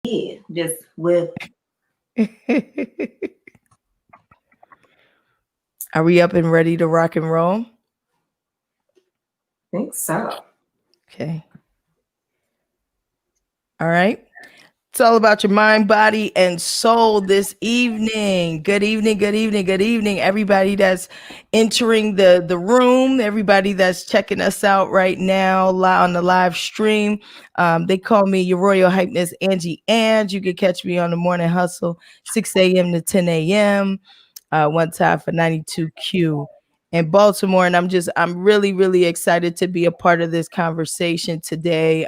Yeah, just with. Are we up and ready to rock and roll? Think so. Okay. All right. It's all about your mind, body, and soul this evening. Good evening, good evening, good evening, everybody that's entering the room, everybody that's checking us out right now on the live stream. They call me your royal hypeness, Ange. You can catch me on the morning hustle, 6 a.m. to 10 a.m. One time for 92Q in Baltimore. And I'm really, really excited to be a part of this conversation today,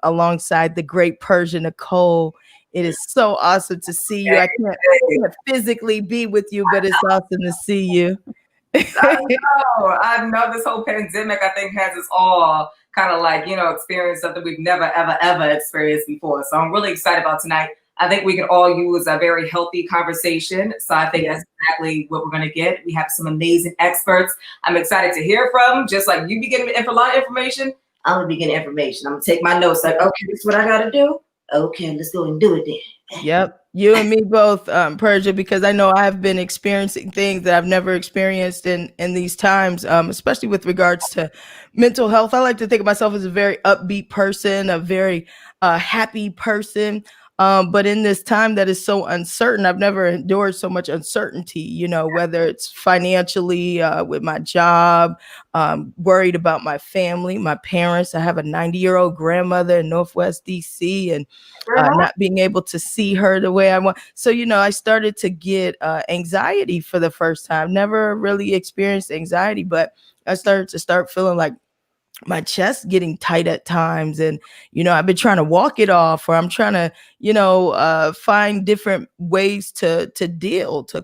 alongside the great Persia Nicole. It is so awesome to see you. I can't physically be with you, but it's awesome to see you. I know this whole pandemic, I think, has us all kind of like, experience something we've never, ever, ever experienced before. So I'm really excited about tonight. I think we can all use a very healthy conversation. So I think that's exactly what we're going to get. We have some amazing experts I'm excited to hear from. Just like you be getting a lot of information, I'm going to be getting information. I'm going to take my notes like, okay, this is what I got to do. Okay, let's go and do it then. Yep. You and me both, Persia, because I know I've been experiencing things that I've never experienced in these times, especially with regards to mental health. I like to think of myself as a very upbeat person, a very happy person. But in this time that is so uncertain, I've never endured so much uncertainty, whether it's financially, with my job, worried about my family, my parents. I have a 90-year-old grandmother in Northwest DC, and not being able to see her the way I want. So, I started to get anxiety for the first time. Never really experienced anxiety, but I started to feeling like my chest getting tight at times. And, I've been trying to walk it off, or I'm trying to, find different ways to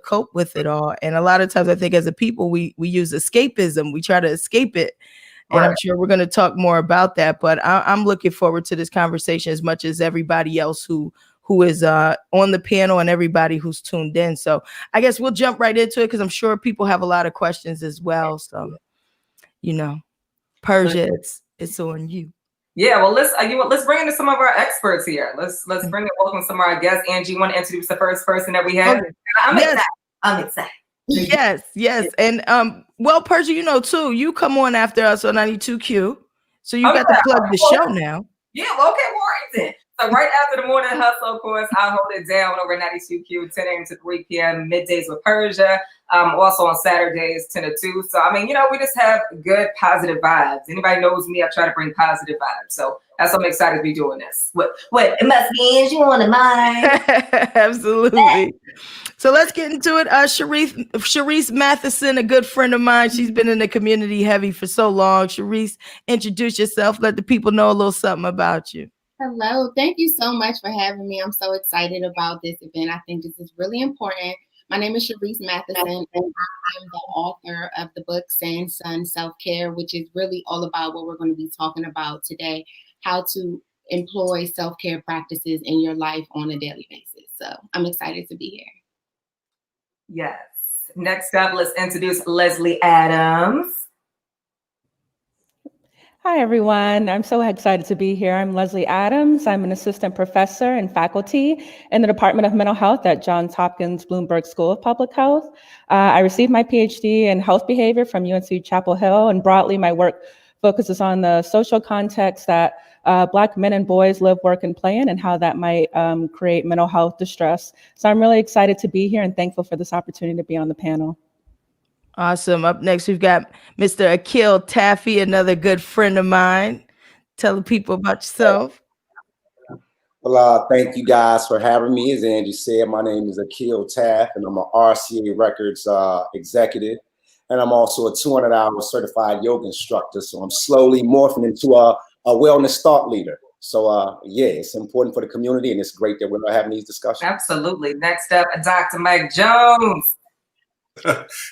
cope with it all. And a lot of times I think as a people, we use escapism. We try to escape it. And I'm sure we're going to talk more about that. But I'm looking forward to this conversation as much as everybody else who is on the panel and everybody who's tuned in. So I guess we'll jump right into it because I'm sure people have a lot of questions as well. So, Persia, it's on you. Yeah, well, let's bring in some of our experts here. Let's bring and welcome some of our guests. Angie, you want to introduce the first person that we have? Okay. I'm excited. Yes. And well, Persia, too, you come on after us on 92Q. So you got to plug the show now. Yeah, well, okay, Warrington. So right after the morning hustle, of course, I'll hold it down over 92Q, 10 a.m. to 3 p.m., middays with Persia. Also on Saturdays, 10 to 2. So, we just have good, positive vibes. Anybody knows me, I try to bring positive vibes. So that's why I'm excited to be doing this. What? It must be Angie, you want to mind? Absolutely. So let's get into it. Sharice Matheson, a good friend of mine. She's been in the community heavy for so long. Sharice, introduce yourself. Let the people know a little something about you. Hello. Thank you so much for having me. I'm so excited about this event. I think this is really important. My name is Sharice Matheson, and I'm the author of the book Sand Sun Self-Care, which is really all about what we're going to be talking about today, how to employ self-care practices in your life on a daily basis. So I'm excited to be here. Yes. Next up, let's introduce Leslie Adams. Hi, everyone. I'm so excited to be here. I'm Leslie Adams. I'm an assistant professor and faculty in the Department of Mental Health at Johns Hopkins Bloomberg School of Public Health. I received my PhD in health behavior from UNC Chapel Hill, and broadly, my work focuses on the social context that Black men and boys live, work, and play in, and how that might create mental health distress. So I'm really excited to be here and thankful for this opportunity to be on the panel. Awesome. Up next, we've got Mr. Akil Taffy, another good friend of mine. Tell the people about yourself. Well, thank you guys for having me. As Angie said, my name is Akil Taff, and I'm an RCA Records executive. And I'm also a 200-hour certified yoga instructor. So I'm slowly morphing into a wellness thought leader. So, it's important for the community, and it's great that we're having these discussions. Absolutely. Next up, Dr. Mike Jones.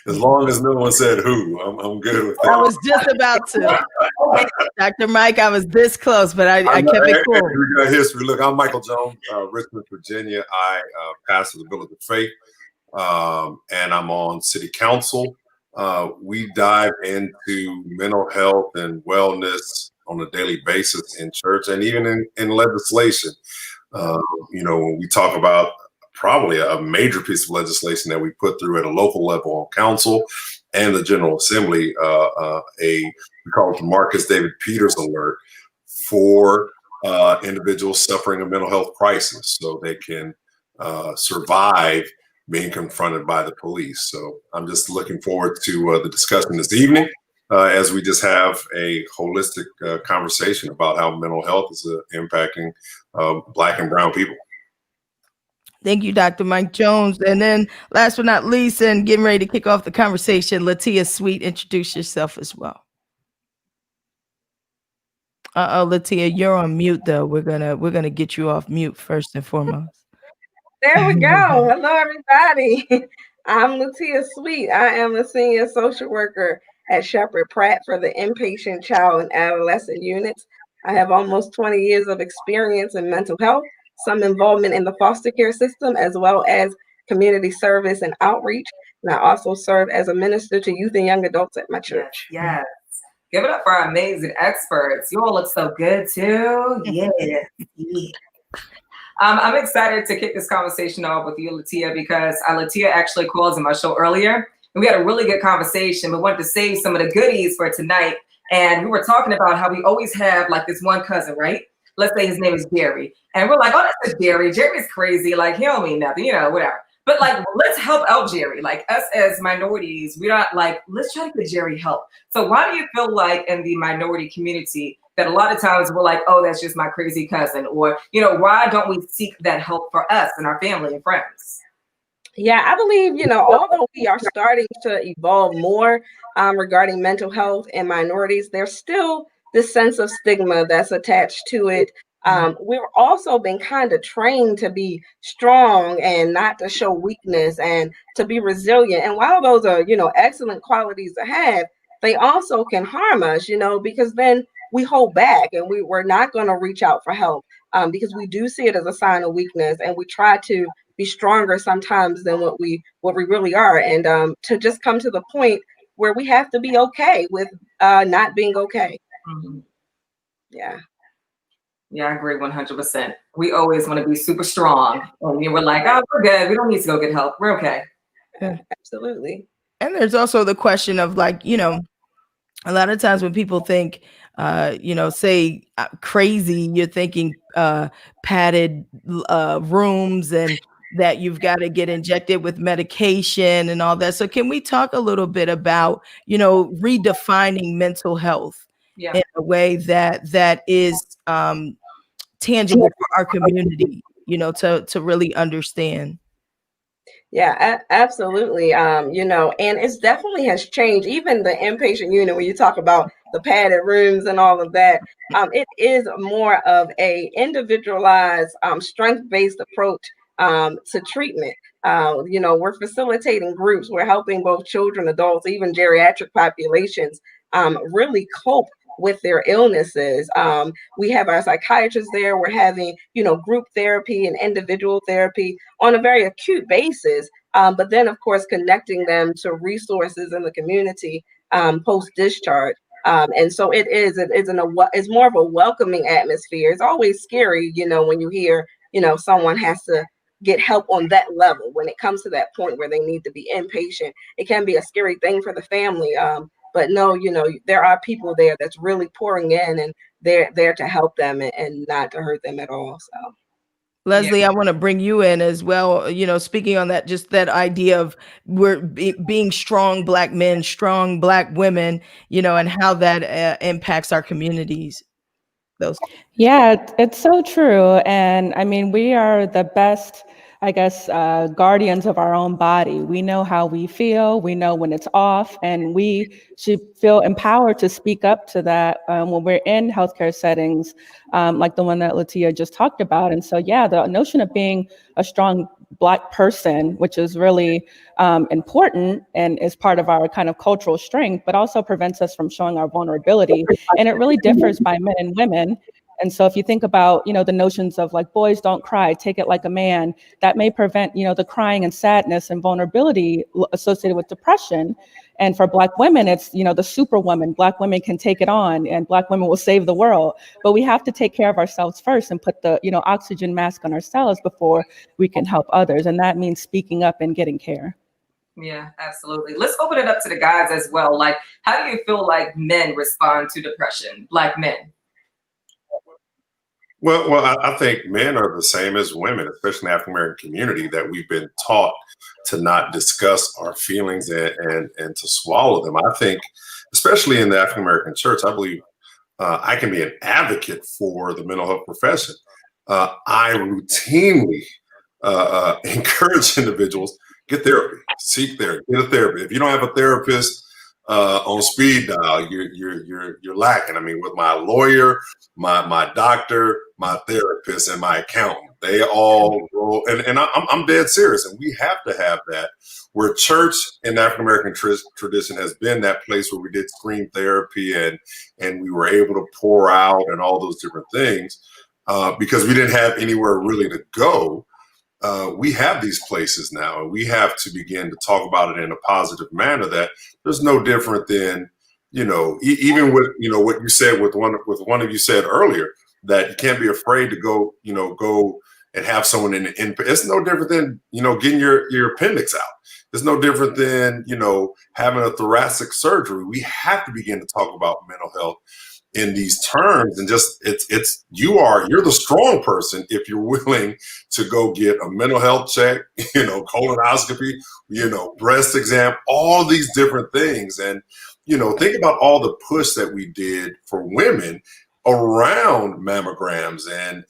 As long as no one said who, I'm good with that. I was just about to. Dr. Mike, I was this close, but I kept it cool. We got history. Look, I'm Michael Jones, Richmond, Virginia. I pastor the Village of Faith, and I'm on city council. We dive into mental health and wellness on a daily basis in church and even in legislation. When we talk about probably a major piece of legislation that we put through at a local level on council and the General Assembly, we call it the Marcus David Peters alert for individuals suffering a mental health crisis so they can survive being confronted by the police. So I'm just looking forward to the discussion this evening as we just have a holistic conversation about how mental health is impacting Black and brown people. Thank you, Dr. Mike Jones. And then last but not least, and getting ready to kick off the conversation, Latia Sweet, introduce yourself as well. Latia, you're on mute though. We're gonna get you off mute first and foremost. There we go. Hello, everybody. I'm Latia Sweet. I am a senior social worker at Shepherd Pratt for the inpatient child and adolescent units. I have almost 20 years of experience in mental health, some involvement in the foster care system, as well as community service and outreach. And I also serve as a minister to youth and young adults at my church. Yes. Give it up for our amazing experts. You all look so good too. Yeah. I'm excited to kick this conversation off with you, Latia, because Latia actually called in my show earlier. And we had a really good conversation. We wanted to save some of the goodies for tonight. And we were talking about how we always have like this one cousin, right? Let's say his name is Jerry. And we're like, oh, that's a Jerry. Jerry's crazy. Like, he don't mean nothing, whatever. But like, let's help out Jerry. Like us as minorities, we're not like, let's try to get Jerry help. So why do you feel like in the minority community that a lot of times we're like, oh, that's just my crazy cousin? Or, why don't we seek that help for us and our family and friends? Yeah, I believe, although we are starting to evolve more regarding mental health and minorities, there's still this sense of stigma that's attached to it. We've also been kind of trained to be strong and not to show weakness and to be resilient. And while those are, excellent qualities to have, they also can harm us, because then we hold back and we're not going to reach out for help because we do see it as a sign of weakness, and we try to be stronger sometimes than what we really are. And to just come to the point where we have to be okay with not being okay. Mm-hmm. Yeah. Yeah, I agree 100%. We always want to be super strong. And we're like, oh, we're good. We don't need to go get help. We're okay. Yeah, absolutely. And there's also the question of like, a lot of times when people think, say crazy, you're thinking padded rooms and that you've got to get injected with medication and all that. So can we talk a little bit about, redefining mental health in a way that is tangible for our community, to really understand? Yeah, absolutely. And it definitely has changed. Even the inpatient unit, when you talk about the padded rooms and all of that, it is more of a individualized, strength-based approach to treatment. We're facilitating groups. We're helping both children, adults, even geriatric populations really cope with their illnesses. We have our psychiatrists there. We're having, group therapy and individual therapy on a very acute basis. But then, of course, connecting them to resources in the community post-discharge. And so it's more of a welcoming atmosphere. It's always scary, when you hear, someone has to get help on that level. When it comes to that point where they need to be inpatient, it can be a scary thing for the family. But no, there are people there that's really pouring in, and they're there to help them and not to hurt them at all. So, Leslie, I want to bring you in as well. Speaking on that, just that idea of being strong Black men, strong Black women, and how that impacts our communities. Yeah, it's so true. And I mean, we are the best, guardians of our own body. We know how we feel. We know when it's off, and we should feel empowered to speak up to that when we're in healthcare settings, like the one that Latia just talked about. And so, yeah, the notion of being a strong Black person, which is really important and is part of our kind of cultural strength, but also prevents us from showing our vulnerability. And it really differs by men and women. And so if you think about, the notions of like, boys don't cry, take it like a man, that may prevent, the crying and sadness and vulnerability associated with depression. And for Black women, it's, the superwoman. Black women can take it on and Black women will save the world. But we have to take care of ourselves first and put the, oxygen mask on ourselves before we can help others. And that means speaking up and getting care. Yeah, absolutely. Let's open it up to the guys as well. Like, how do you feel like men respond to depression, Black men? Well, I think men are the same as women, especially in the African American community, that we've been taught to not discuss our feelings and to swallow them. I think, especially in the African American church, I believe I can be an advocate for the mental health profession. I routinely encourage individuals, get therapy, seek therapy, get a therapist. If you don't have a therapist on speed dial, you're lacking. I mean, with my lawyer, my doctor, my therapist, and my accountant, they all roll. And I'm dead serious. And we have to have that. Where church in the African American tradition has been that place where we did screen therapy and we were able to pour out and all those different things because we didn't have anywhere really to go. We have these places now, and we have to begin to talk about it in a positive manner. That there's no different than, even with what you said with one of you said earlier, that you can't be afraid to go and have someone in. It's no different than getting your appendix out. It's no different than having a thoracic surgery. We have to begin to talk about mental health in these terms, and just you're the strong person if you're willing to go get a mental health check, colonoscopy, breast exam, all these different things. And think about all the push that we did for women around mammograms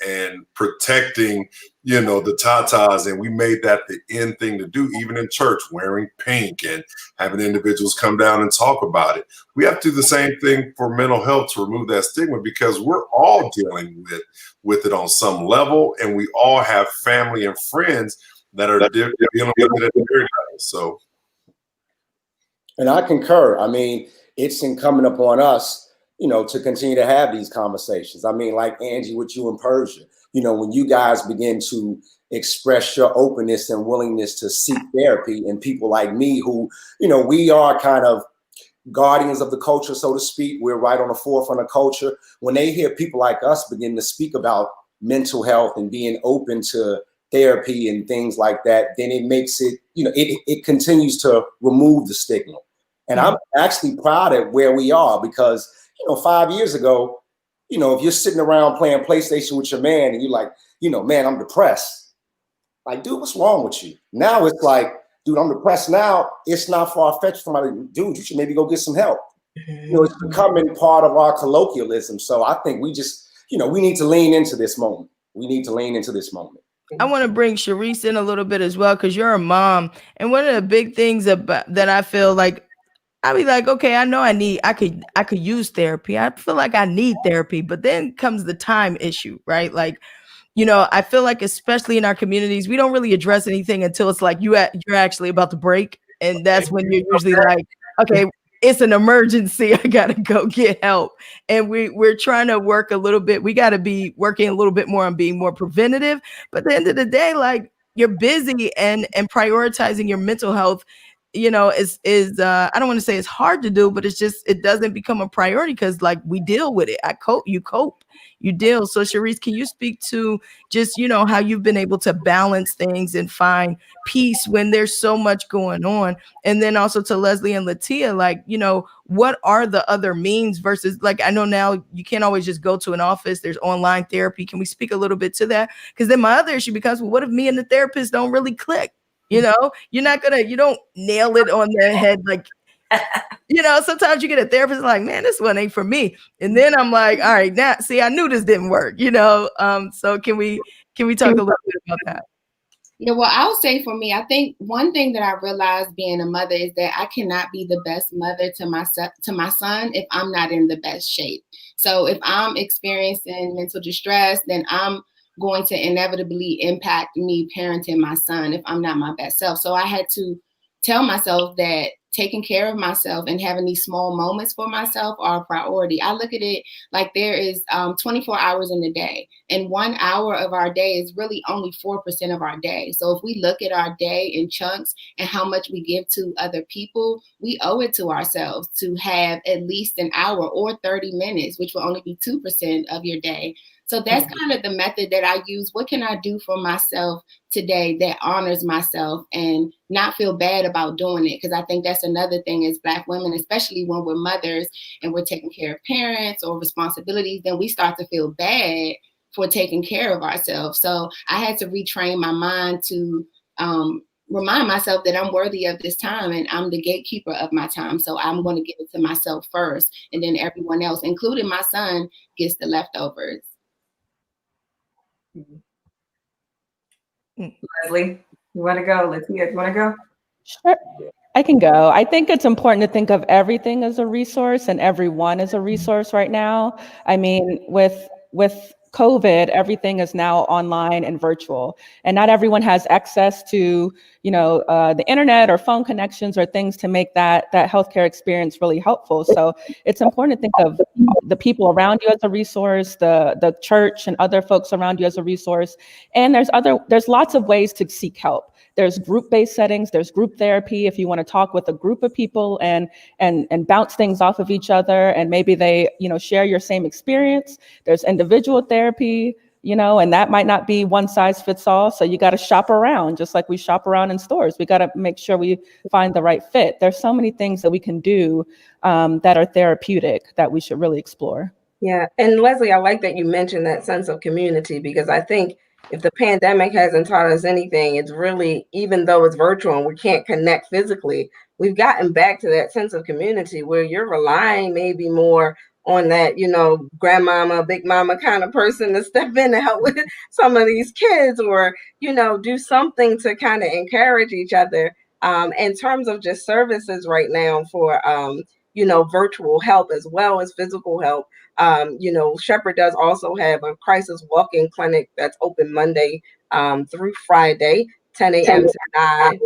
and protecting the tatas, and we made that the end thing to do, even in church, wearing pink and having individuals come down and talk about it. We have to do the same thing for mental health to remove that stigma, because we're all dealing with it on some level, and we all have family and friends that are dealing with it at their level. So, and I concur. I mean, it's incumbent upon us to continue to have these conversations. I mean, like Angie, with you in Persia, when you guys begin to express your openness and willingness to seek therapy, and people like me who, we are kind of guardians of the culture, so to speak. We're right on the forefront of culture. When they hear people like us begin to speak about mental health and being open to therapy and things like that, then it makes it, it continues to remove the stigma. And I'm actually proud of where we are, because 5 years ago, if you're sitting around playing PlayStation with your man and you're like, man, I'm depressed. Like, dude, what's wrong with you? Now it's like, dude, I'm depressed. Now it's not far-fetched for somebody, dude, you should maybe go get some help. It's becoming part of our colloquialism. So I think we just, we need to lean into this moment. I want to bring Sharice in a little bit as well, because you're a mom. And one of the big things about that I feel like, I'd be like, okay, I know I could use therapy. I feel like I need therapy, but then comes the time issue, right? Like, I feel like, especially in our communities, we don't really address anything until it's like you're actually about to break. And that's when you're usually like, okay, it's an emergency. I got to go get help. And we're trying to work a little bit. We got to be working a little bit more on being more preventative. But at the end of the day, like, you're busy and prioritizing your mental health, is I don't want to say it's hard to do, but it's just, it doesn't become a priority because, like, we deal with it. You deal. So Sharice, can you speak to just, how you've been able to balance things and find peace when there's so much going on? And then also to Leslie and Latia, like, what are the other means versus, like, I know now you can't always just go to an office. There's online therapy. Can we speak a little bit to that? Because then my other issue becomes, well, what if me and the therapist don't really click? You don't nail it on the head. Like, sometimes you get a therapist like, man, this one ain't for me. And then I'm like, all right, now, see, I knew this didn't work, so can we talk a little bit about that? Yeah, well, I'll say for me, I think one thing that I realized being a mother is that I cannot be the best mother to my son if I'm not in the best shape. So if I'm experiencing mental distress, then I'm going to inevitably impact me parenting my son if I'm not my best self. So I had to tell myself that taking care of myself and having these small moments for myself are a priority. I look at it like there is 24 hours in the day, and 1 hour of our day is really only 4% of our day. So if we look at our day in chunks and how much we give to other people, we owe it to ourselves to have at least an hour or 30 minutes, which will only be 2% of your day. So that's kind of the method that I use. What can I do for myself today that honors myself and not feel bad about doing it? Because I think that's another thing as Black women, especially when we're mothers and we're taking care of parents or responsibilities, then we start to feel bad for taking care of ourselves. So I had to retrain my mind to remind myself that I'm worthy of this time and I'm the gatekeeper of my time. So I'm going to give it to myself first, and then everyone else, including my son, gets the leftovers. Leslie, you want to go? Latia, you want to go? Sure. I can go. I think it's important to think of everything as a resource and everyone as a resource right now. I mean, with COVID, everything is now online and virtual, and not everyone has access to, the internet or phone connections or things to make that healthcare experience really helpful. So it's important to think of the people around you as a resource, the church and other folks around you as a resource. And there's lots of ways to seek help. There's group-based settings, there's group therapy if you want to talk with a group of people and bounce things off of each other, and maybe they, share your same experience. There's individual therapy, and that might not be one size fits all. So you got to shop around, just like we shop around in stores. We got to make sure we find the right fit. There's so many things that we can do that are therapeutic that we should really explore. Yeah, and Leslie, I like that you mentioned that sense of community, because I think if the pandemic hasn't taught us anything, it's really, even though it's virtual and we can't connect physically, we've gotten back to that sense of community where you're relying maybe more on that, grandmama, big mama kind of person to step in and help with some of these kids, or, do something to kind of encourage each other. In terms of just services right now for, virtual help as well as physical help. Shepherd does also have a crisis walk-in clinic that's open Monday through Friday, 10 a.m. to 9,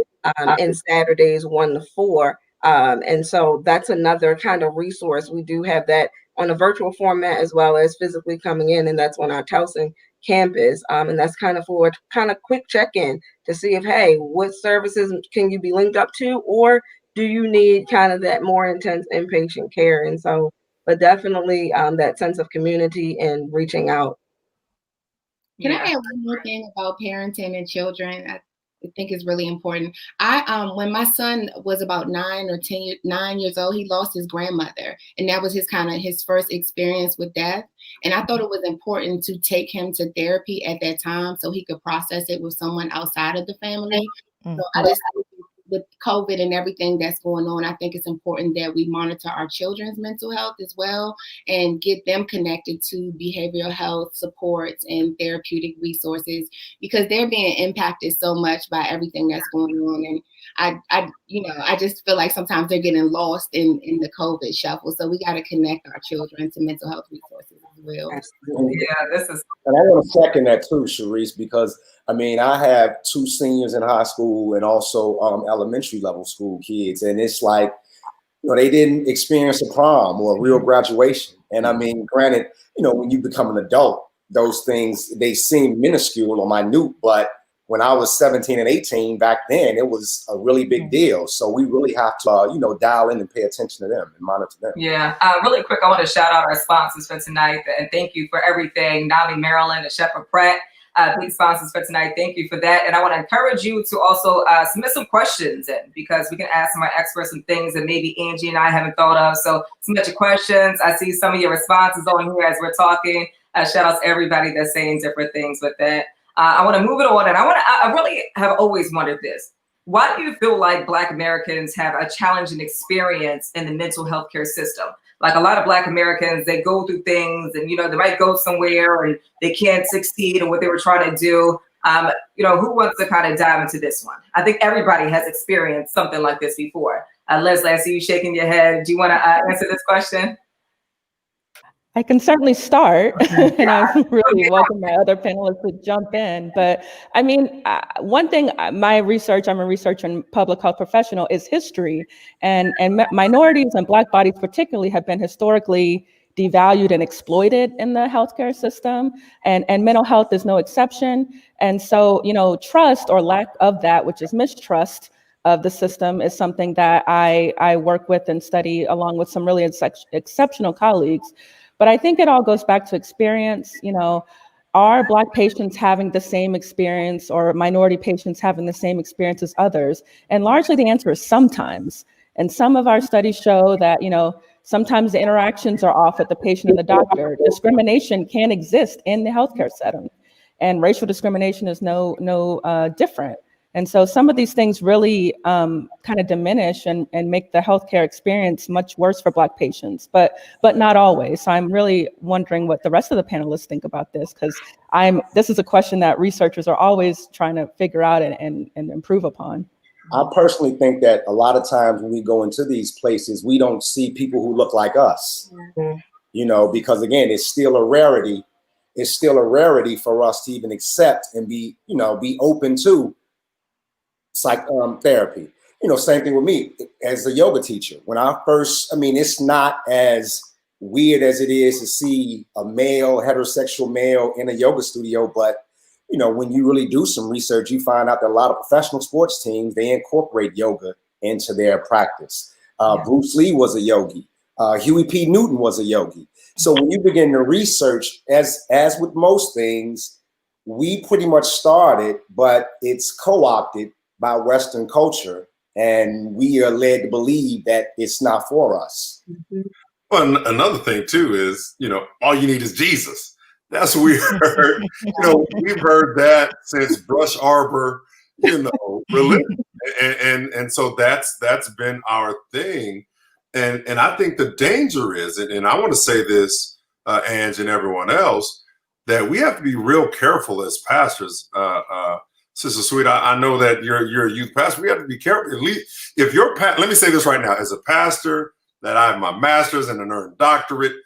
and Saturdays 1 to 4. And so that's another kind of resource. We do have that on a virtual format as well as physically coming in, and that's on our Towson campus. And that's kind of for kind of quick check-in to see if, hey, what services can you be linked up to, or do you need kind of that more intense inpatient care? And so, but definitely that sense of community and reaching out. Can I add one more thing about parenting and children? I think is really important. When my son was about 9 years old, he lost his grandmother, and that was his first experience with death. And I thought it was important to take him to therapy at that time so he could process it with someone outside of the family. So I just, with COVID and everything that's going on, I think it's important that we monitor our children's mental health as well and get them connected to behavioral health supports and therapeutic resources, because they're being impacted so much by everything that's going on. And I just feel like sometimes they're getting lost in the COVID shuffle. So we got to connect our children to mental health resources as well. Yeah, and I want to second that too, Sharice, because I have 2 seniors in high school and also elementary level school kids. And it's like, they didn't experience a prom or a real graduation. And granted, when you become an adult, those things, they seem minuscule or minute, but when I was 17 and 18 back then, it was a really big deal. So we really have to, dial in and pay attention to them and monitor them. Yeah. Really quick, I want to shout out our sponsors for tonight, and thank you for everything. Nami Maryland and Shepherd Pratt, big sponsors for tonight. Thank you for that. And I want to encourage you to also submit some questions in, because we can ask some of our experts some things that maybe Angie and I haven't thought of. So submit your questions. I see some of your responses on here as we're talking. Shout out to everybody that's saying different things with that. I want to move it on, and I really have always wondered this. Why do you feel like Black Americans have a challenging experience in the mental health care system? Like a lot of Black Americans, they go through things and, they might go somewhere and they can't succeed in what they were trying to do. Who wants to kind of dive into this one? I think everybody has experienced something like this before. Leslie, I see you shaking your head. Do you want to answer this question? I can certainly start, and I really welcome my other panelists to jump in. But I mean, one thing, my research, I'm a researcher and public health professional, is history. And minorities and Black bodies particularly have been historically devalued and exploited in the healthcare system. And mental health is no exception. And so, you know, trust or lack of that, which is mistrust of the system, is something that I work with and study along with some really exceptional colleagues. But I think it all goes back to experience. You know, are Black patients having the same experience, or minority patients having the same experience as others? And largely the answer is sometimes. And some of our studies show that, you know, sometimes the interactions are off at the patient and the doctor. Discrimination can exist in the healthcare setting, and racial discrimination is no different. And so some of these things really kind of diminish and make the healthcare experience much worse for Black patients, but not always. So I'm really wondering what the rest of the panelists think about this, because this is a question that researchers are always trying to figure out and improve upon. I personally think that a lot of times when we go into these places, we don't see people who look like us, you know, because again, it's still a rarity. It's still a rarity for us to even accept and be open to therapy. You know, same thing with me as a yoga teacher. When I first, I mean, it's not as weird as it is to see a male, heterosexual male in a yoga studio, but you know, when you really do some research, you find out that a lot of professional sports teams, they incorporate yoga into their practice. Bruce Lee was a yogi. Huey P. Newton was a yogi. So when you begin to research, as with most things, we pretty much started, but it's co-opted by Western culture, and we are led to believe that it's not for us. Well, another thing too is, you know, all you need is Jesus. That's what we heard. You know, we've heard that since Brush Arbor, you know, religion. And so that's been our thing. And I think the danger is, and I want to say this, Ange and everyone else, that we have to be real careful as pastors. Sister Sweet, I know that you're a youth pastor. We have to be careful. At least if you're, let me say this right now, as a pastor, that I have my master's and an earned doctorate,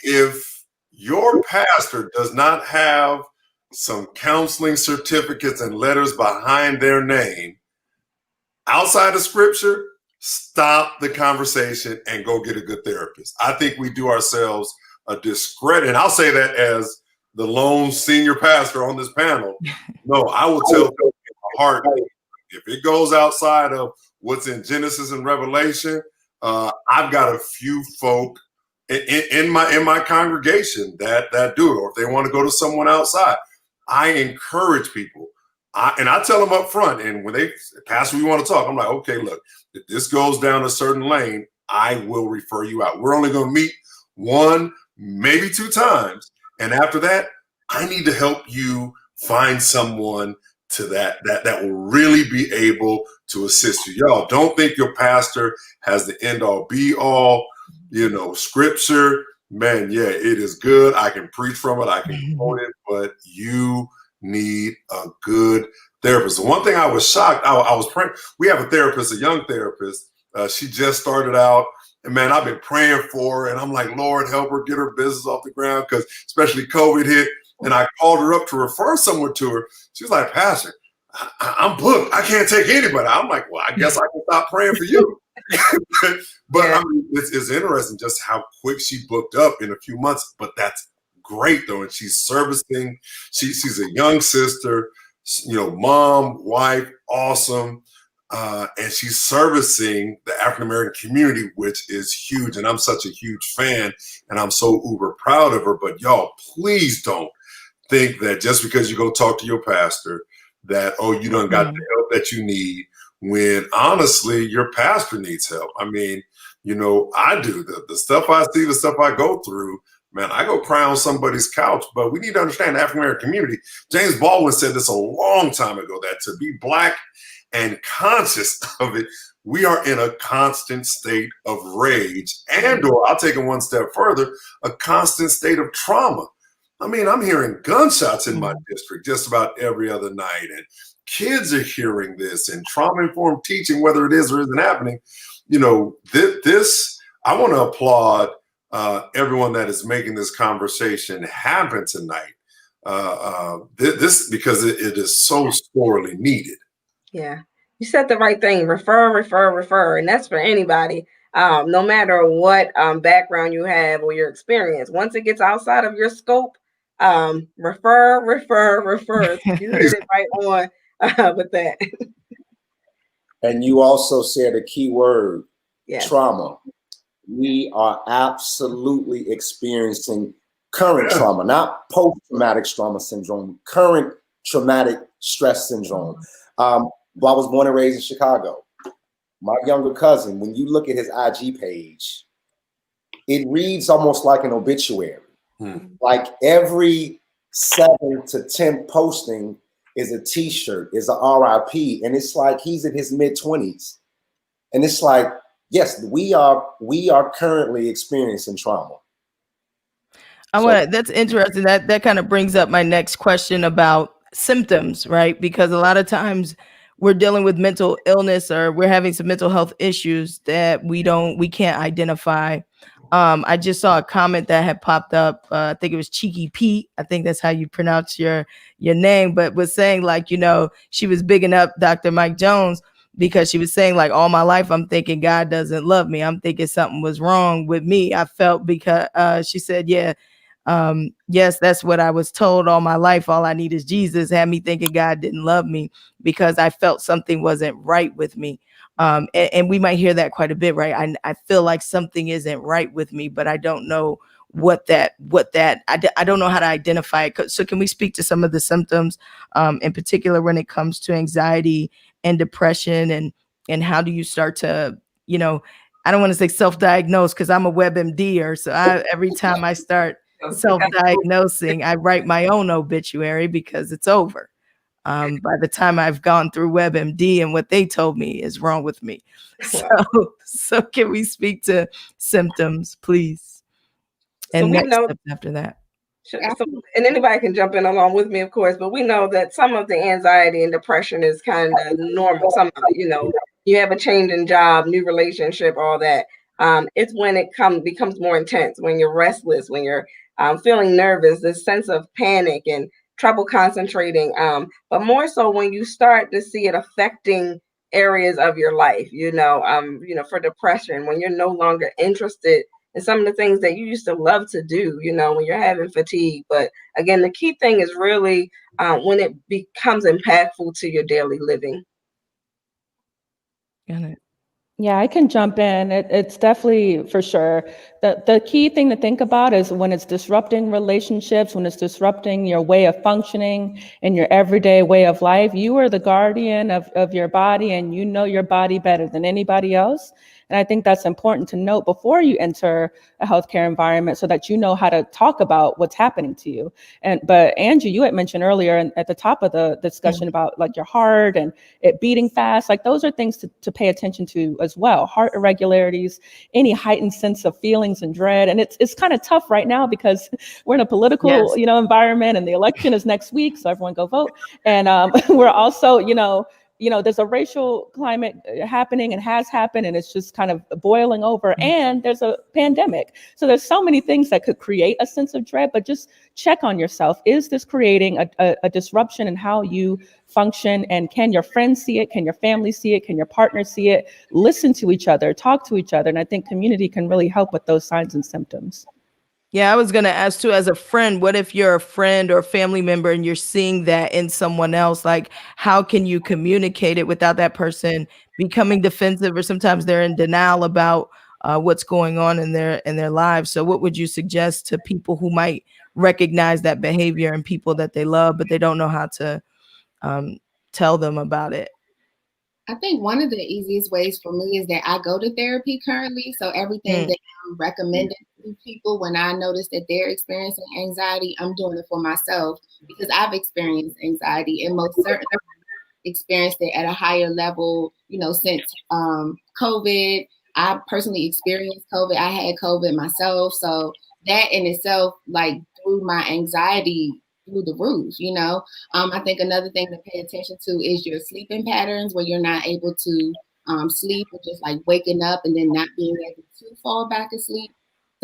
if your pastor does not have some counseling certificates and letters behind their name outside of scripture, stop the conversation and go get a good therapist. I think we do ourselves a discredit. And I'll say that as the lone senior pastor on this panel. No, I will tell you in my heart, if it goes outside of what's in Genesis and Revelation, I've got a few folk in my congregation that do it, or if they want to go to someone outside. I encourage people, and I tell them up front, and when they, Pastor, we want to talk, I'm like, okay, look, if this goes down a certain lane, I will refer you out. We're only going to meet one, maybe two times, and after that, I need to help you find someone to that will really be able to assist you. Y'all don't think your pastor has the end all be all. You know, scripture, man, yeah, it is good. I can preach from it. I can quote it, but you need a good therapist. The one thing I was shocked, I was praying. We have a therapist, a young therapist. She just started out, and man, I've been praying for her, and I'm like, Lord, help her get her business off the ground, because especially COVID hit, and I called her up to refer someone to her. She was like, Pastor, I'm booked. I can't take anybody. I'm like, well, I guess I can stop praying for you. But yeah. I mean, it's interesting just how quick she booked up in a few months, but that's great though. And she's servicing, she's a young sister, you know, mom, wife, awesome. And she's servicing the African-American community, which is huge. And I'm such a huge fan, and I'm so uber proud of her. But y'all, please don't think that just because you go talk to your pastor that, oh, you done got the help that you need, when honestly your pastor needs help. I mean, you know, I do the stuff I see, the stuff I go through, man, I go cry on somebody's couch. But we need to understand the African-American community. James Baldwin said this a long time ago, that to be Black and conscious of it, we are in a constant state of rage, and or I'll take it one step further, a constant state of trauma. I mean, I'm hearing gunshots in my district just about every other night, and kids are hearing this, and trauma-informed teaching, whether it is or isn't happening. You know, this I want to applaud everyone that is making this conversation happen tonight. This because it is so sorely needed. Yeah, you said the right thing. Refer, and that's for anybody. No matter what background you have or your experience. Once it gets outside of your scope, refer. You hit it right on with that. And you also said a key word, Yes. trauma. We are absolutely experiencing current trauma, not post-traumatic trauma syndrome, current traumatic stress syndrome. Well, I was born and raised in Chicago. My younger cousin, when you look at his IG page, it reads almost like an obituary. Like every 7 to 10 posting is a T-shirt, is a RIP, and it's like he's in his mid-20s. And it's like, yes, we are currently experiencing trauma. That's interesting. That kind of brings up my next question about symptoms, right? Because a lot of times we're dealing with mental illness or we're having some mental health issues that we can't identify. I just saw a comment that had popped up. I think it was Cheeky Pete. I think that's how you pronounce your name, but was saying like, she was bigging up Dr. Mike Jones because she was saying like, all my life, I'm thinking God doesn't love me. I'm thinking something was wrong with me. I felt because she said, yes, that's what I was told all my life. All I need is Jesus. Had me thinking God didn't love me because I felt something wasn't right with me. And we might hear that quite a bit, right? I feel like something isn't right with me, but I don't know I don't know how to identify it. So can we speak to some of the symptoms, in particular when it comes to anxiety and depression, and how do you start to, I don't want to say self-diagnose because I'm a WebMDer. So every time I start self-diagnosing, I write my own obituary because it's over. By the time I've gone through WebMD and what they told me is wrong with me. So can we speak to symptoms, please? And next step after that. So, and anybody can jump in along with me, of course, but we know that some of the anxiety and depression is kind of normal. Some of it, you have a change in job, new relationship, all that. It's when it becomes more intense, when you're restless, when you're feeling nervous, this sense of panic and trouble concentrating. But more so when you start to see it affecting areas of your life, for depression, when you're no longer interested and some of the things that you used to love to do, when you're having fatigue. But again, the key thing is really when it becomes impactful to your daily living. Got it. Yeah, I can jump in. It's definitely for sure. The key thing to think about is when it's disrupting relationships, when it's disrupting your way of functioning and your everyday way of life. You are the guardian of your body, and you know your body better than anybody else. And I think that's important to note before you enter a healthcare environment so that you know how to talk about what's happening to you. But Angie, you had mentioned earlier at the top of the discussion about like your heart and it beating fast. Like those are things to pay attention to as well. Heart irregularities, any heightened sense of feelings and dread. And it's kind of tough right now because we're in a political, environment, and the election is next week. So everyone go vote. And we're also, there's a racial climate happening and has happened, and it's just kind of boiling over. And there's a pandemic. So there's so many things that could create a sense of dread, but just check on yourself. Is this creating a disruption in how you function? And can your friends see it? Can your family see it? Can your partner see it? Listen to each other, talk to each other. And I think community can really help with those signs and symptoms. Yeah, I was going to ask too, as a friend, what if you're a friend or family member and you're seeing that in someone else? Like, how can you communicate it without that person becoming defensive, or sometimes they're in denial about what's going on in their lives? So what would you suggest to people who might recognize that behavior in people that they love, but they don't know how to tell them about it? I think one of the easiest ways for me is that I go to therapy currently. So everything that I'm recommending to people when I notice that they're experiencing anxiety, I'm doing it for myself because I've experienced anxiety, and most certainly experienced it at a higher level, since COVID. I personally experienced COVID. I had COVID myself. So that in itself, like, threw my anxiety through the roof, I think another thing to pay attention to is your sleeping patterns, where you're not able to sleep, or just like waking up and then not being able to fall back asleep.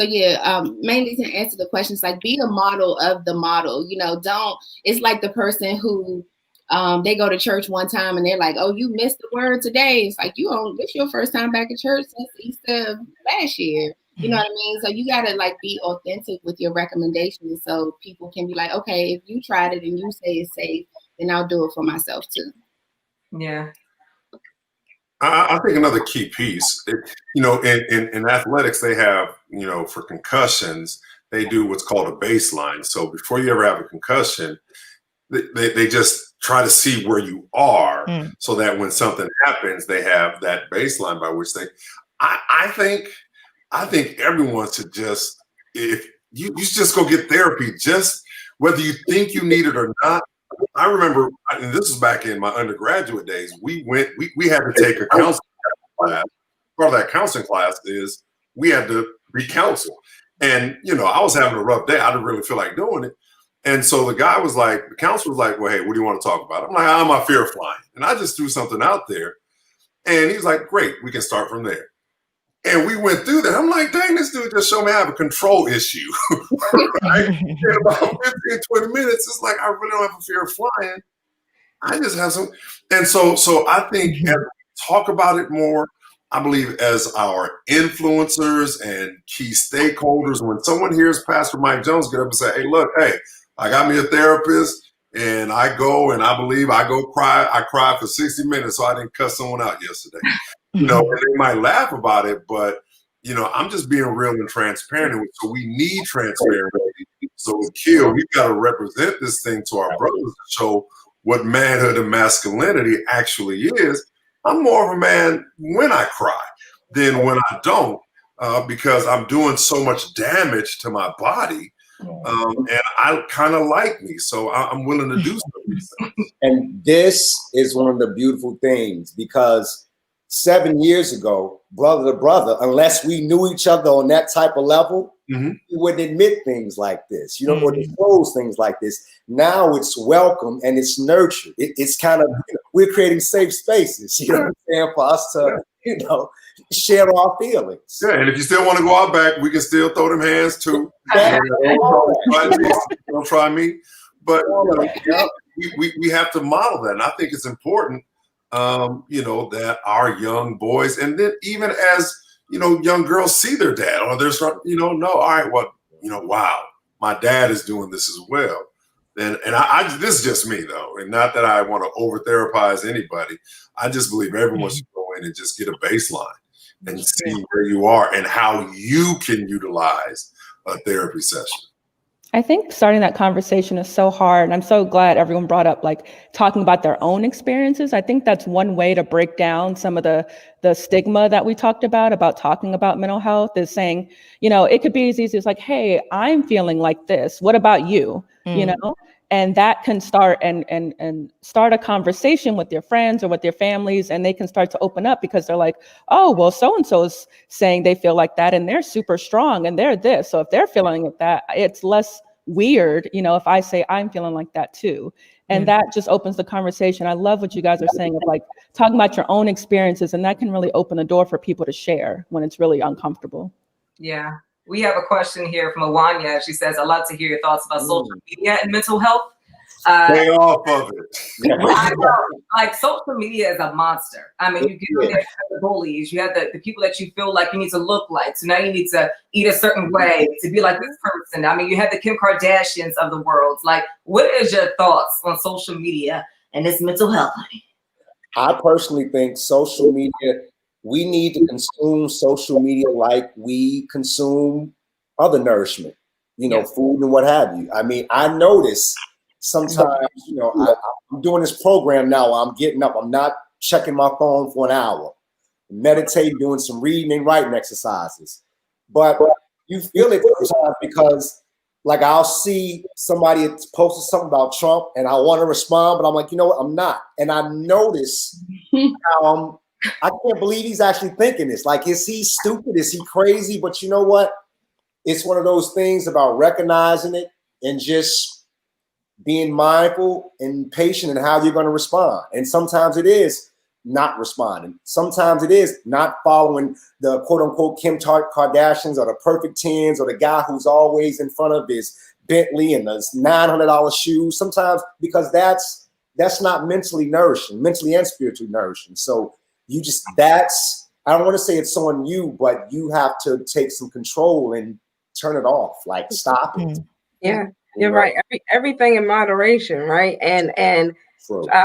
So yeah, mainly to answer the questions, like be a model of the model. You know, it's like the person who they go to church one time and they're like, oh, you missed the word today. It's like, this your first time back at church since Easter of last year. You know what I mean? So you gotta like be authentic with your recommendations so people can be like, okay, if you tried it and you say it's safe, then I'll do it for myself too. Yeah. I think another key piece, in athletics, they have, for concussions, they do what's called a baseline. So before you ever have a concussion, they just try to see where you are so that when something happens, they have that baseline by which I think everyone should just, if you should just go get therapy, just whether you think you need it or not. I remember, and this was back in my undergraduate days, we had to take a counseling class. Part of that counseling class is we had to be counseled. And, I was having a rough day. I didn't really feel like doing it. And so the counselor was like, well, hey, what do you want to talk about? I'm like, I'm my fear of flying. And I just threw something out there. And he was like, great, we can start from there. And we went through that. I'm like, dang, this dude just showed me I have a control issue. Right? In about 15, 20 minutes, it's like, I really don't have a fear of flying. I just have some. And so I think as we talk about it more, I believe as our influencers and key stakeholders, when someone hears Pastor Mike Jones get up and say, hey, I got me a therapist and I go and I go cry. I cried for 60 minutes so I didn't cuss someone out yesterday. And they might laugh about it, but I'm just being real and transparent. So we need transparency. So with Kill, we've got to represent this thing to our brothers to show what manhood and masculinity actually is. I'm more of a man when I cry than when I don't, because I'm doing so much damage to my body. And I kind of like me, so I'm willing to do something. And this is one of the beautiful things, because 7 years ago, brother to brother, unless we knew each other on that type of level, we wouldn't admit things like this, or disclose things like this. Now it's welcome and it's nurtured. It's kind of, we're creating safe spaces, what I'm saying, for us to, share our feelings. Yeah, and if you still want to go out back, we can still throw them hands too. Don't try me. But we have to model that. And I think it's important, that our young boys, and then even as, young girls see their dad, or there's, all right, well, wow, my dad is doing this as well. And this is just me though, and not that I want to over therapize anybody. I just believe everyone should go in and just get a baseline and see where you are and how you can utilize a therapy session. I think starting that conversation is so hard. And I'm so glad everyone brought up like talking about their own experiences. I think that's one way to break down some of the stigma that we talked about talking about mental health, is saying, it could be as easy as like, hey, I'm feeling like this. What about you? And that can start and start a conversation with your friends or with your families, and they can start to open up because they're like, oh, well, so-and-so is saying they feel like that and they're super strong and they're this. So if they're feeling like that, it's less weird, if I say I'm feeling like that too. And that just opens the conversation. I love what you guys are saying of like talking about your own experiences, and that can really open the door for people to share when it's really uncomfortable. Yeah. We have a question here from Awanya. She says, I'd love to hear your thoughts about social media and mental health. Stay off of it. I know, like social media is a monster. I mean, you get the bullies, you have the people that you feel like you need to look like. So now you need to eat a certain way to be like this person. I mean, you have the Kim Kardashians of the world. Like, what is your thoughts on social media and this mental health? I personally think social media, we need to consume social media like we consume other nourishment, food and what have you. I mean, I notice sometimes, I'm doing this program now. I'm getting up. I'm not checking my phone for an hour, meditating, doing some reading and writing exercises. But you feel it sometimes because, like, I'll see somebody posted something about Trump and I want to respond, but I'm like, you know what? I'm not. And I notice how I can't believe he's actually thinking this. Like, is he stupid? Is he crazy? But you know what? It's one of those things about recognizing it and just being mindful and patient in how you're going to respond. And sometimes it is not responding. Sometimes it is not following the quote unquote Kim Kardashians or the perfect 10s or the guy who's always in front of his Bentley and the $900 shoes. Sometimes because that's not mentally nourishing, mentally and spiritually nourishing. So you just, I don't want to say it's on you, but you have to take some control and turn it off, like stop it. Yeah, you're right. Everything in moderation, right? And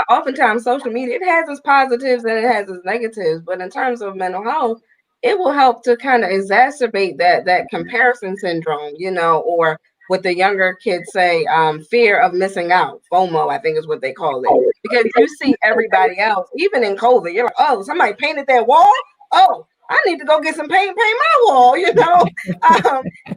oftentimes social media, it has its positives and it has its negatives, but in terms of mental health, it will help to kind of exacerbate that comparison syndrome, you know, or what the younger kids say, fear of missing out, FOMO, I think is what they call it. Because you see everybody else, even in COVID, you're like, oh, somebody painted that wall? Oh, I need to go get some paint my wall, you know?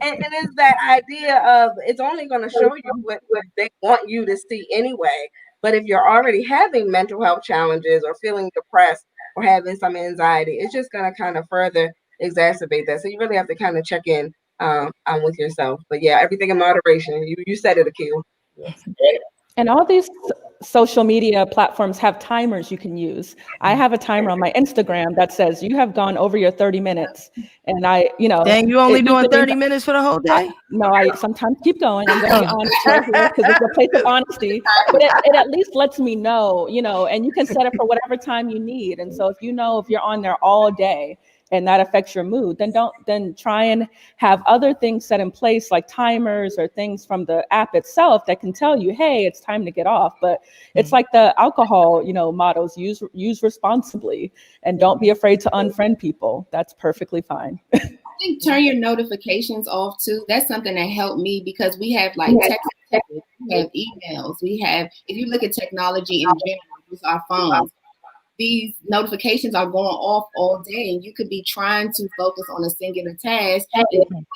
And it's that idea of it's only going to show you what they want you to see anyway. But if you're already having mental health challenges or feeling depressed or having some anxiety, it's just going to kind of further exacerbate that. So you really have to kind of check in with yourself. But yeah, everything in moderation. You said it, Akil. And all these social media platforms have timers you can use. I have a timer on my Instagram that says you have gone over your 30 minutes. And Dang, you only doing 30 minutes for the whole day? No, I sometimes keep going. I'm going to be honest right here because it's a place of honesty. But it at least lets me know, and you can set it for whatever time you need. And so if you're on there all day, and that affects your mood, then try and have other things set in place like timers or things from the app itself that can tell you, hey, it's time to get off. But it's like the alcohol, mottos, use responsibly and don't be afraid to unfriend people. That's perfectly fine. I think turn your notifications off too. That's something that helped me because we have like text, we have emails, we have, if you look at technology in general, with our phones, these notifications are going off all day and you could be trying to focus on a singular task and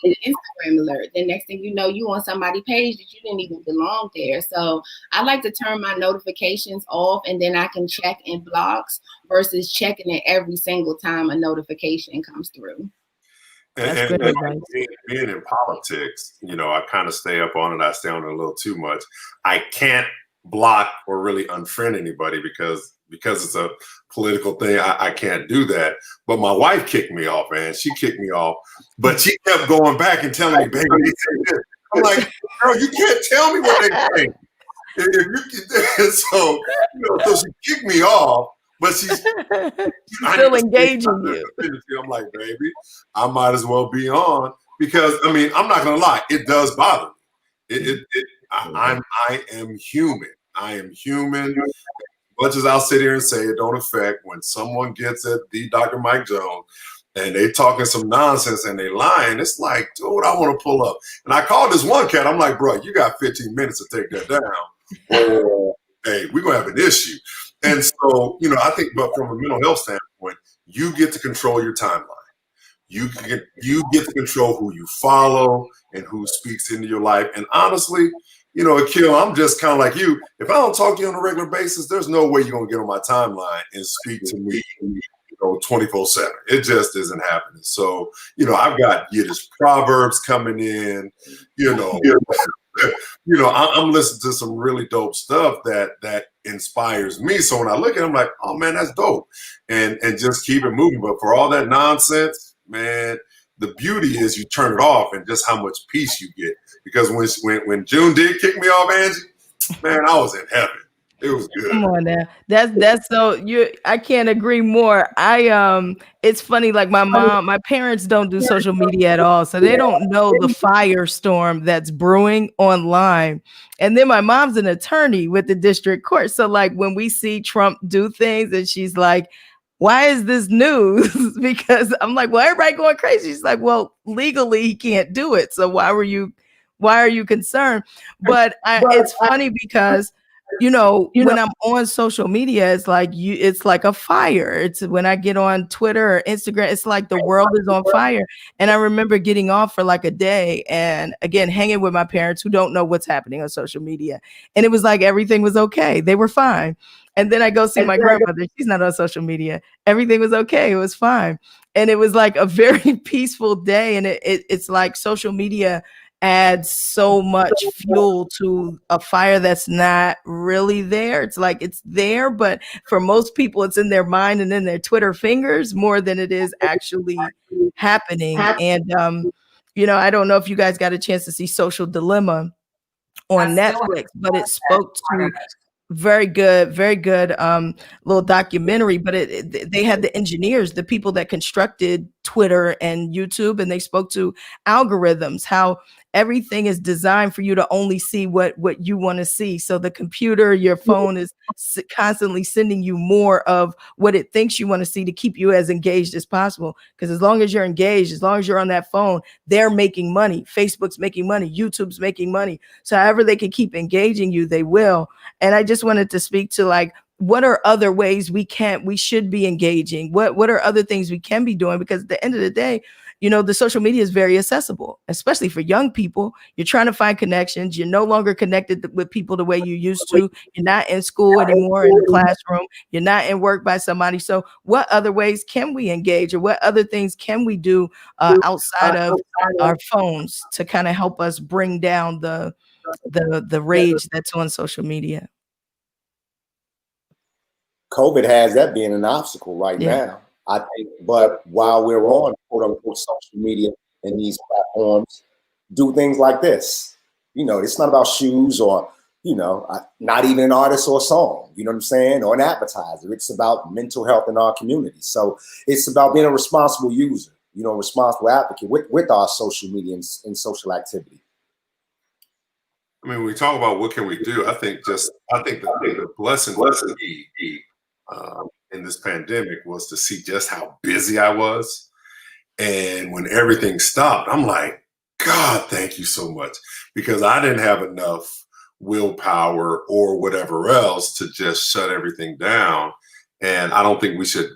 an Instagram alert. The next thing you know, you on somebody's page that you didn't even belong there. So I like to turn my notifications off and then I can check in blocks versus checking it every single time a notification comes through. And being in politics, I kind of stay up on it. I stay on it a little too much. I can't block or really unfriend anybody because it's a political thing. I can't do that. But my wife kicked me off, man. She kicked me off. But she kept going back and telling me, baby, they said this. I'm like, girl, you can't tell me what they think. So she kicked me off, but she's still engaging you. I'm like, baby, I might as well be on because I'm not gonna lie, it does bother me. I am human. I am human. Much as I'll sit here and say it don't affect when someone gets at the Dr. Mike Jones and they talking some nonsense and they lying, it's like, dude, I want to pull up. And I called this one cat. I'm like, bro, you got 15 minutes to take that down. Or, hey, we're going to have an issue. And so, I think, but from a mental health standpoint, you get to control your timeline. You get to control who you follow and who speaks into your life. And honestly, Akil, I'm just kind of like you. If I don't talk to you on a regular basis, there's no way you're going to get on my timeline and speak to me 24/7. It just isn't happening. So, I've got Yiddish proverbs coming in, I'm listening to some really dope stuff that inspires me. So when I look at it, I'm like, oh man, that's dope. And just keep it moving. But for all that nonsense, man, the beauty is you turn it off and just how much peace you get. Because when June did kick me off, Angie, man, I was in heaven. It was good. Come on now. That's so I can't agree more. It's funny, like my parents don't do social media at all. So they don't know the firestorm that's brewing online. And then my mom's an attorney with the district court. So like when we see Trump do things and she's like, why is this news? Because I'm like, well, everybody going crazy. She's like, well, legally he can't do it. So why are you concerned? But it's funny because, when I'm on social media, it's like a fire. It's when I get on Twitter or Instagram, it's like the world is on fire. And I remember getting off for like a day and again, hanging with my parents who don't know what's happening on social media. And it was like, everything was okay. They were fine. And then I go see my grandmother. She's not on social media. Everything was okay. It was fine. And it was like a very peaceful day. And it's like social media adds so much fuel to a fire that's not really there. It's like it's there, but for most people, it's in their mind and in their Twitter fingers more than it is actually happening. And, I don't know if you guys got a chance to see Social Dilemma on Netflix, but it spoke to very good little documentary. But they had the engineers, the people that constructed Twitter and YouTube, and they spoke to algorithms, how everything is designed for you to only see what you want to see. So the computer, your phone is constantly sending you more of what it thinks you want to see to keep you as engaged as possible. Because as long as you're engaged, as long as you're on that phone, they're making money. Facebook's making money. YouTube's making money. So however they can keep engaging you, they will. And I just wanted to speak to, like, what are other ways we should be engaging? What are other things we can be doing? Because at the end of the day, the social media is very accessible, especially for young people. You're trying to find connections. You're no longer connected with people the way you used to. You're not in school anymore, in the classroom. You're not in work by somebody. So what other ways can we engage, or what other things can we do outside of our phones to kind of help us bring down the rage that's on social media? COVID has that being an obstacle right now, I think. But while we're on quote unquote social media and these platforms, do things like this. It's not about shoes or, not even an artist or a song, you know what I'm saying, or an advertiser. It's about mental health in our community. So it's about being a responsible user, a responsible advocate with our social media and social activity. I mean, when we talk about what can we do, I think the blessing in this pandemic was to see just how busy I was. And when everything stopped, I'm like, God, thank you so much, because I didn't have enough willpower or whatever else to just shut everything down. And I don't think we should,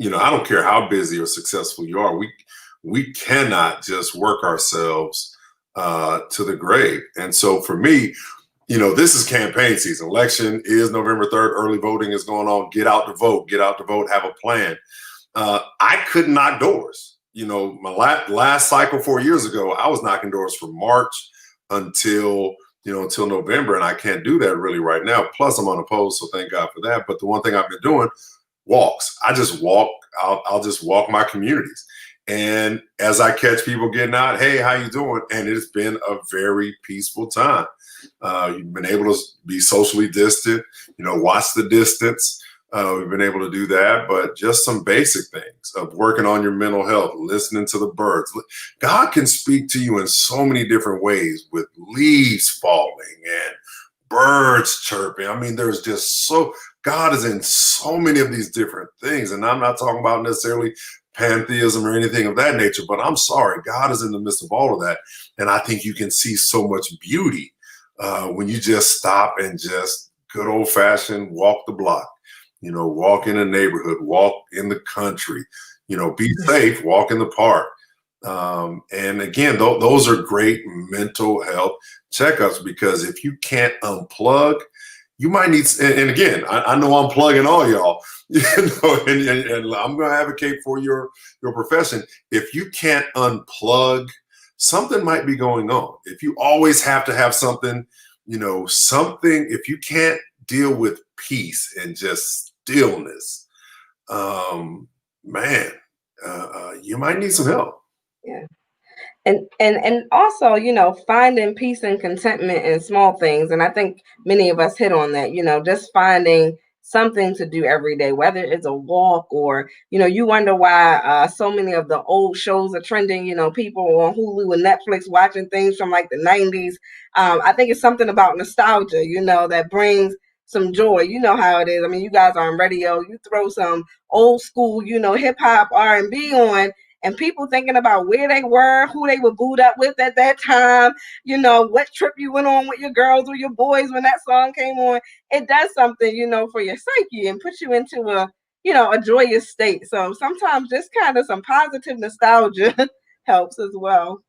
I don't care how busy or successful you are. We cannot just work ourselves to the grave. And so for me, this is campaign season. Election is November 3rd. Early voting is going on. Get out to vote. Get out to vote. Have a plan. I couldn't knock doors. My last cycle 4 years ago, I was knocking doors from March until November, and I can't do that really right now. Plus, I'm unopposed, so thank God for that. But the one thing I've been doing, walks. I just walk. I'll just walk my communities. And as I catch people getting out, hey, how you doing? And it's been a very peaceful time. You've been able to be socially distant, watch the distance. We've been able to do that, but just some basic things of working on your mental health, listening to the birds. God can speak to you in so many different ways, with leaves falling and birds chirping. I mean, God is in so many of these different things. And I'm not talking about necessarily pantheism or anything of that nature, but I'm sorry, God is in the midst of all of that. And I think you can see so much beauty when you just stop and just good old fashioned walk the block, walk in a neighborhood, walk in the country, be safe, walk in the park. And again, those are great mental health checkups, because if you can't unplug, you might need, and again, I know I'm plugging all y'all, and I'm going to advocate for your profession. If you can't unplug, something might be going on. If you always have to have something, if you can't deal with peace and just stillness, you might need some help. Yeah. And also, finding peace and contentment in small things. And I think many of us hit on that, just finding something to do every day, whether it's a walk or, you wonder why so many of the old shows are trending, people on Hulu and Netflix watching things from like the 90s. I think it's something about nostalgia, that brings some joy. You know how it is. I mean, you guys are on radio, you throw some old school, hip hop, R&B on, and people thinking about where they were, who they were booed up with at that time, what trip you went on with your girls or your boys when that song came on. It does something, for your psyche and puts you into a joyous state. So sometimes just kind of some positive nostalgia helps as well.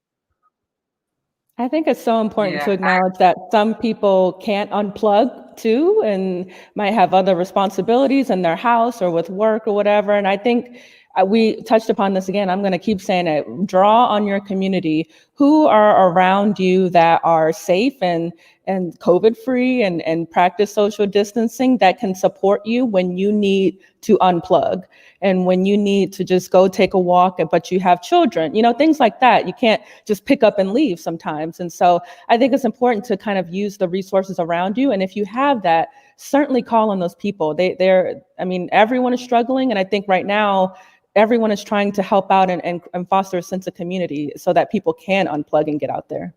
I think it's so important to acknowledge that some people can't unplug too, and might have other responsibilities in their house or with work or whatever. And I think we touched upon this again. I'm going to keep saying it. Draw on your community. Who are around you that are safe and COVID free and practice social distancing, that can support you when you need to unplug and when you need to just go take a walk, but you have children, things like that. You can't just pick up and leave sometimes. And so I think it's important to kind of use the resources around you. And if you have that, certainly call on those people. Everyone is struggling. And I think right now, everyone is trying to help out and foster a sense of community so that people can unplug and get out there.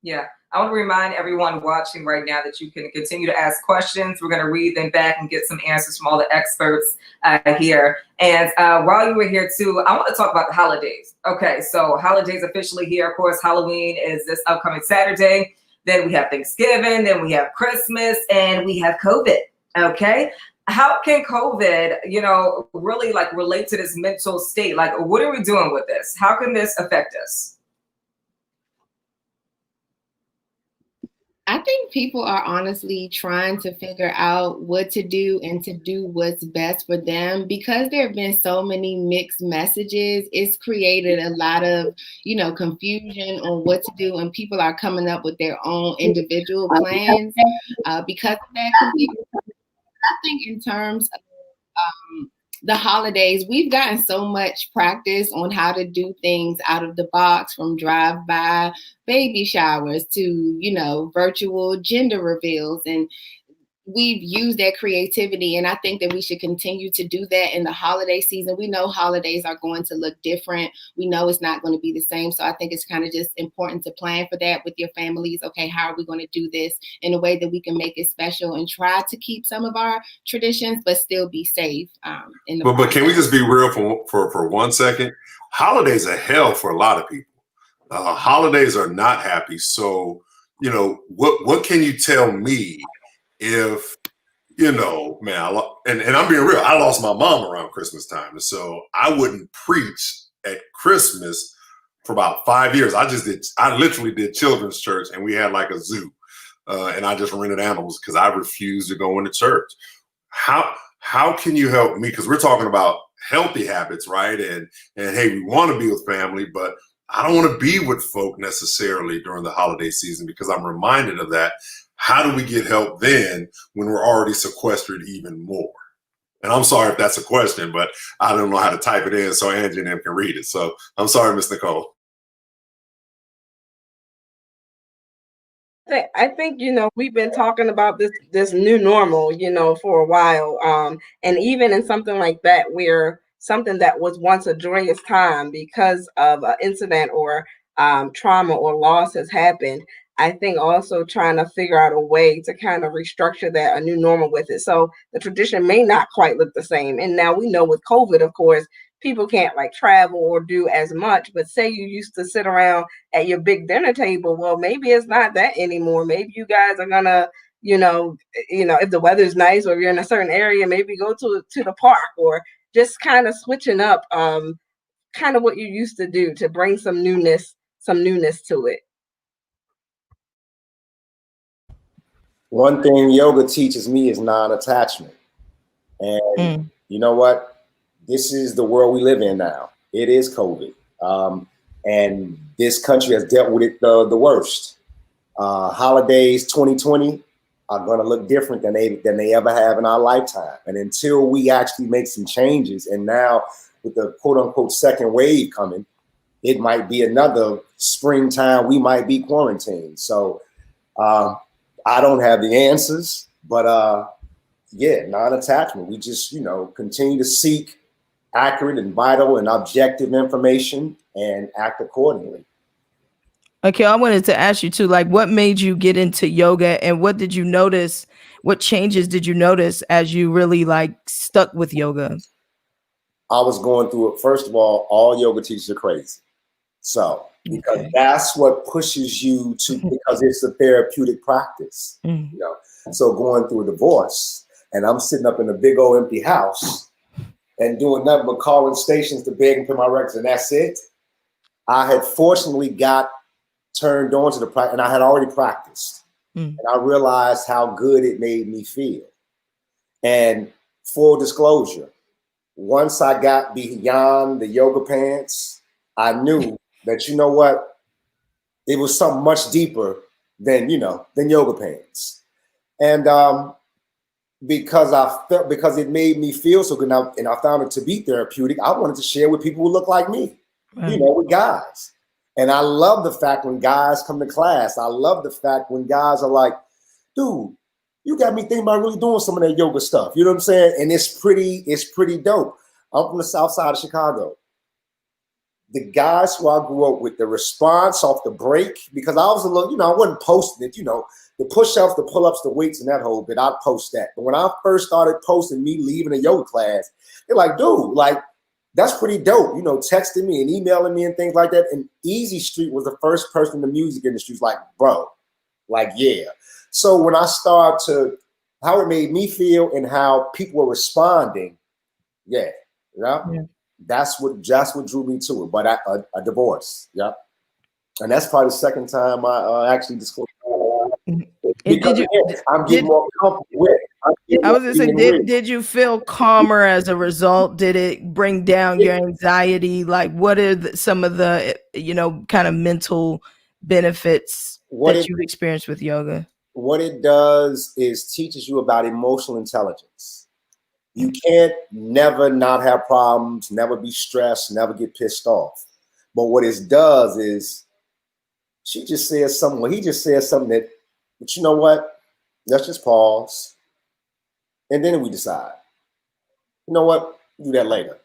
Yeah, I want to remind everyone watching right now that you can continue to ask questions. We're going to read them back and get some answers from all the experts here. And while you were here too, I want to talk about the holidays. Okay, so holidays officially here. Of course, Halloween is this upcoming Saturday. Then we have Thanksgiving, then we have Christmas, and we have COVID. Okay. How can COVID, really relate to this mental state? Like, what are we doing with this? How can this affect us? I think people are honestly trying to figure out what to do and to do what's best for them. Because there have been so many mixed messages, it's created a lot of, confusion on what to do, and people are coming up with their own individual plans because of that confusion. I think in terms of the holidays, we've gotten so much practice on how to do things out of the box, from drive-by baby showers to, virtual gender reveals. And we've used that creativity, and I think that we should continue to do that in the holiday season. We know holidays are going to look different. We know it's not going to be the same. So I think it's kind of just important to plan for that with your families. Okay, how are we going to do this in a way that we can make it special and try to keep some of our traditions, but still be safe in the But can we just be real for 1 second? Holidays are hell for a lot of people. Holidays are not happy. So, what can you tell me if, man, and I'm being real, I lost my mom around Christmas time. And so I wouldn't preach at Christmas for about 5 years. I literally did children's church, and we had like a zoo. And I just rented animals because I refused to go into church. How can you help me? Because we're talking about healthy habits, right? And hey, we want to be with family, but I don't want to be with folk necessarily during the holiday season, because I'm reminded of that. How do we get help then when we're already sequestered even more? And I'm sorry if that's a question, but I don't know how to type it in so Angie and them can read it. So I'm sorry, Miss Nicole. I think, we've been talking about this new normal, for a while. And even in something like that, where something that was once a joyous time because of an incident or trauma or loss has happened, I think also trying to figure out a way to kind of restructure that, a new normal with it. So the tradition may not quite look the same. And now we know with COVID, of course, people can't travel or do as much, but say you used to sit around at your big dinner table. Well, maybe it's not that anymore. Maybe you guys are gonna, if the weather's nice or you're in a certain area, maybe go to the park, or just kind of switching up kind of what you used to do to bring some newness to it. One thing yoga teaches me is non-attachment. And you know what? This is the world we live in now. It is COVID. And this country has dealt with it the worst. Holidays 2020 are going to look different than they ever have in our lifetime. And until we actually make some changes, and now with the quote unquote second wave coming, it might be another springtime we might be quarantined. So I don't have the answers, but non-attachment. We just, continue to seek accurate and vital and objective information and act accordingly. Okay, I wanted to ask you too, what made you get into yoga, and what did you notice? What changes did you notice as you really stuck with yoga? I was going through it. First of all yoga teachers are crazy. So because that's what pushes you to, because it's a therapeutic practice, So going through a divorce, and I'm sitting up in a big old empty house and doing nothing but calling stations to beg and pay my records, and that's it. I had fortunately got turned on to the practice, and I had already practiced. And I realized how good it made me feel. And full disclosure, once I got beyond the yoga pants, I knew that, you know what, it was something much deeper than yoga pants. And because it made me feel so good now, and I found it to be therapeutic, I wanted to share with people who look like me, Right. with guys. And I love the fact when guys come to class, I love the fact when guys are like, dude, you got me thinking about really doing some of that yoga stuff. You know what I'm saying? And it's pretty dope. I'm from the south side of Chicago. The guys who I grew up with, the response off the break, because I was a little, I wasn't posting it, the push-ups, the pull-ups, the weights, and that whole bit, I'd post that. But when I first started posting me leaving a yoga class, they're like, dude, like, that's pretty dope, texting me and emailing me and things like that. And Easy Street was the first person in the music industry who's like, bro, like, yeah. So when I started to, how it made me feel and how people were responding, yeah. That's what drew me to it. But a divorce, and that's probably the second time I actually disclosed. Because I'm getting more comfortable with it. I was gonna say, did you feel calmer as a result? Did it bring down your anxiety? Like, what are some of the kind of mental benefits that you've experienced with yoga? What it does is teaches you about emotional intelligence. You can't never not have problems, never be stressed, never get pissed off. But what it does is he just says something that, but you know what? Let's just pause. And then we decide. You know what? Do that later.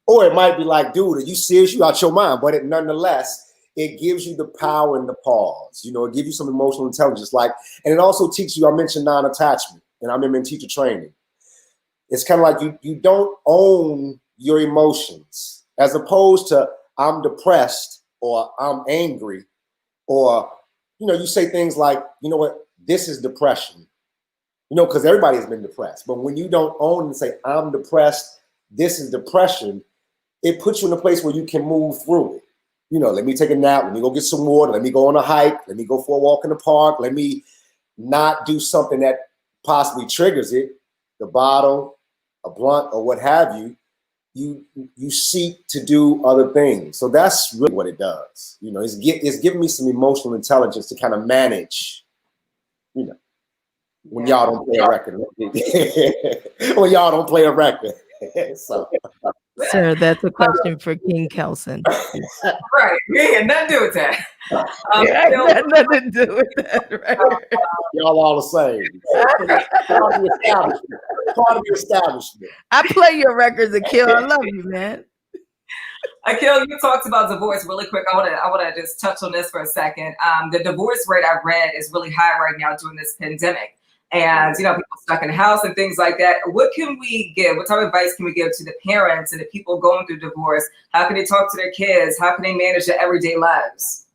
Or it might be like, dude, are you serious? You out your mind. But nonetheless, it gives you the power and the pause. It gives you some emotional intelligence. And it also teaches you, I mentioned non-attachment, and I remember in teacher training. It's kind of like you don't own your emotions, as opposed to I'm depressed or I'm angry, or, you say things like, you know what, this is depression, because everybody has been depressed. But when you don't own and say, I'm depressed, this is depression, it puts you in a place where you can move through it. Let me take a nap, let me go get some water, let me go on a hike, let me go for a walk in the park, let me not do something that possibly triggers it, the bottle, a blunt, or what have you. You seek to do other things. So that's really what it does. It's giving me some emotional intelligence to kind of manage, when y'all don't play a record. When y'all don't play a record. So. Sir, that's a question for King Kelson. Right. Yeah, nothing to do with that. Nothing to do with that, right? Y'all all the same. Part of the establishment. I play your records, Akil. I love you, man. Akil, you talked about divorce really quick. I want to just touch on this for a second. The divorce rate I read is really high right now during this pandemic. And, people stuck in the house and things like that. What can we give? What type of advice can we give to the parents and the people going through divorce? How can they talk to their kids? How can they manage their everyday lives?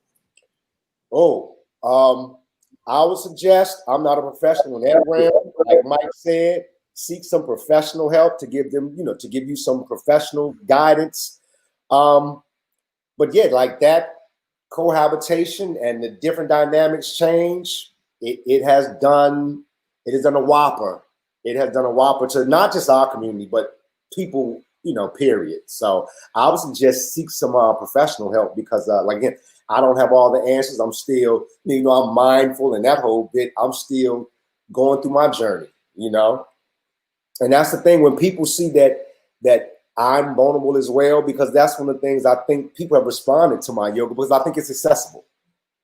I would suggest, I'm not a professional in that realm. Like Mike said, seek some professional help to give them, to give you some professional guidance. But yeah, like that cohabitation and the different dynamics change, it has done a whopper. It has done a whopper to not just our community, but people, period. So I would suggest seek some professional help because, again, I don't have all the answers. I'm still, I'm mindful and that whole bit. I'm still going through my journey, And that's the thing when people see that I'm vulnerable as well, because that's one of the things I think people have responded to my yoga because I think it's accessible.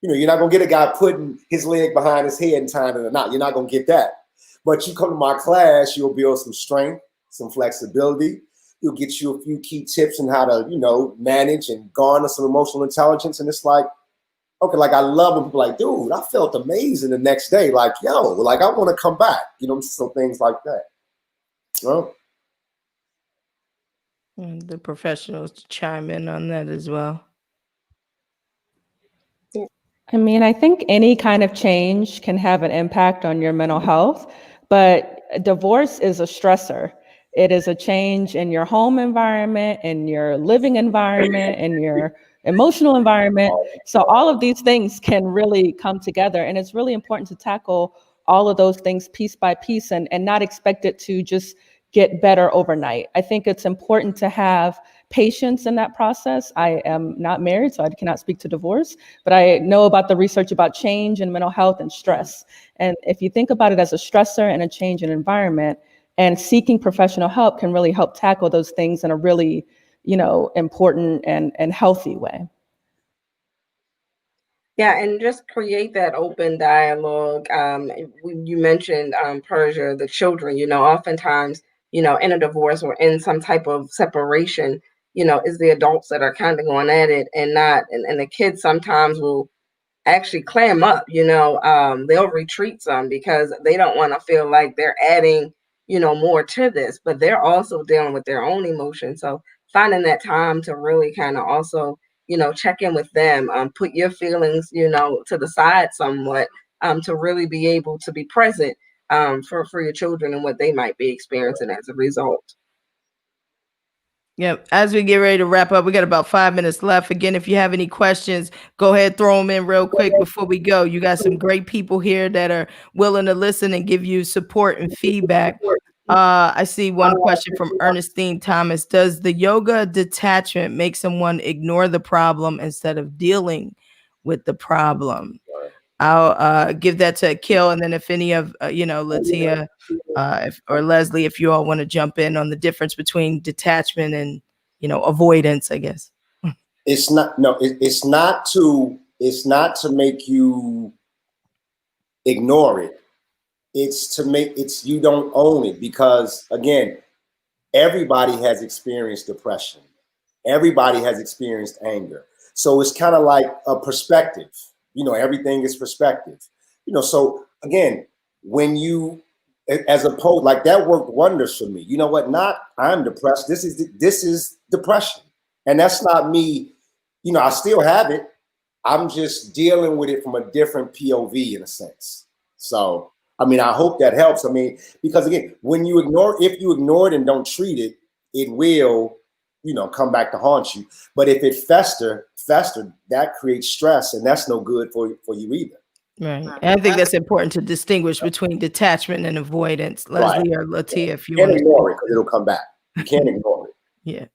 You're not going to get a guy putting his leg behind his head and tying it or not. You're not going to get that. But you come to my class, you'll build some strength, some flexibility. You'll get you a few key tips on how to, manage and garner some emotional intelligence. And it's like, okay, like I love when people are like, dude, I felt amazing the next day. Like, yo, like I want to come back. So things like that. Well, the professionals chime in on that as well. I mean, I think any kind of change can have an impact on your mental health, but divorce is a stressor. It is a change in your home environment, in your living environment, in your emotional environment. So all of these things can really come together. And it's really important to tackle all of those things piece by piece and not expect it to just get better overnight. I think it's important to have patience in that process. I am not married, so I cannot speak to divorce, but I know about the research about change and mental health and stress. And if you think about it as a stressor and a change in environment, and seeking professional help can really help tackle those things in a really, important and healthy way. Yeah, and just create that open dialogue. When you mentioned Persia, the children, oftentimes, in a divorce or in some type of separation, is the adults that are kind of going at it and not, and the kids sometimes will actually clam up, they'll retreat some because they don't want to feel like they're adding, more to this, but they're also dealing with their own emotions. So finding that time to really kind of also, check in with them, put your feelings, to the side somewhat, to really be able to be present for your children and what they might be experiencing as a result. Yeah, as we get ready to wrap up, we got about 5 minutes left. Again, if you have any questions, go ahead, throw them in real quick before we go. You got some great people here that are willing to listen and give you support and feedback. I see one question from Ernestine Thomas. Does the yoga detachment make someone ignore the problem instead of dealing with the problem? I'll give that to Akil, and then if any of Latia or Leslie, if you all want to jump in on the difference between detachment and avoidance, I guess. It's not to make you ignore it. It's you don't own it, because again, everybody has experienced depression. Everybody has experienced anger. So it's kind of like a perspective. Everything is perspective. So again, when you, as opposed, like that worked wonders for me. You know what? Not I'm depressed. This is depression, and that's not me. I still have it. I'm just dealing with it from a different POV in a sense. So I hope that helps. Because again, when you if you ignore it and don't treat it, it will, come back to haunt you. But if it fester, that creates stress, and that's no good for you either. Right. And I think that's important to distinguish between detachment and avoidance. Leslie or Latia, if you want to ignore it, because it'll come back. You can't ignore it. Yeah.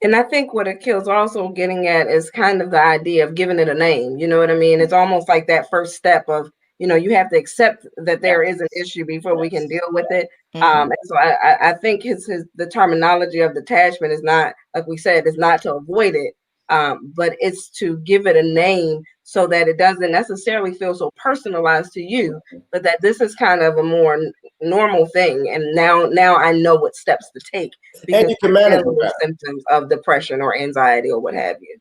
And I think what Akil's also getting at is kind of the idea of giving it a name. You know what I mean? It's almost like that first step of, you have to accept that there is an issue before we can deal with it. And so I think the terminology of detachment is not, like we said, is not to avoid it, but it's to give it a name so that it doesn't necessarily feel so personalized to you, but that this is kind of a more normal thing. And now I know what steps to take, because and you can manage the symptoms of depression or anxiety or what have you.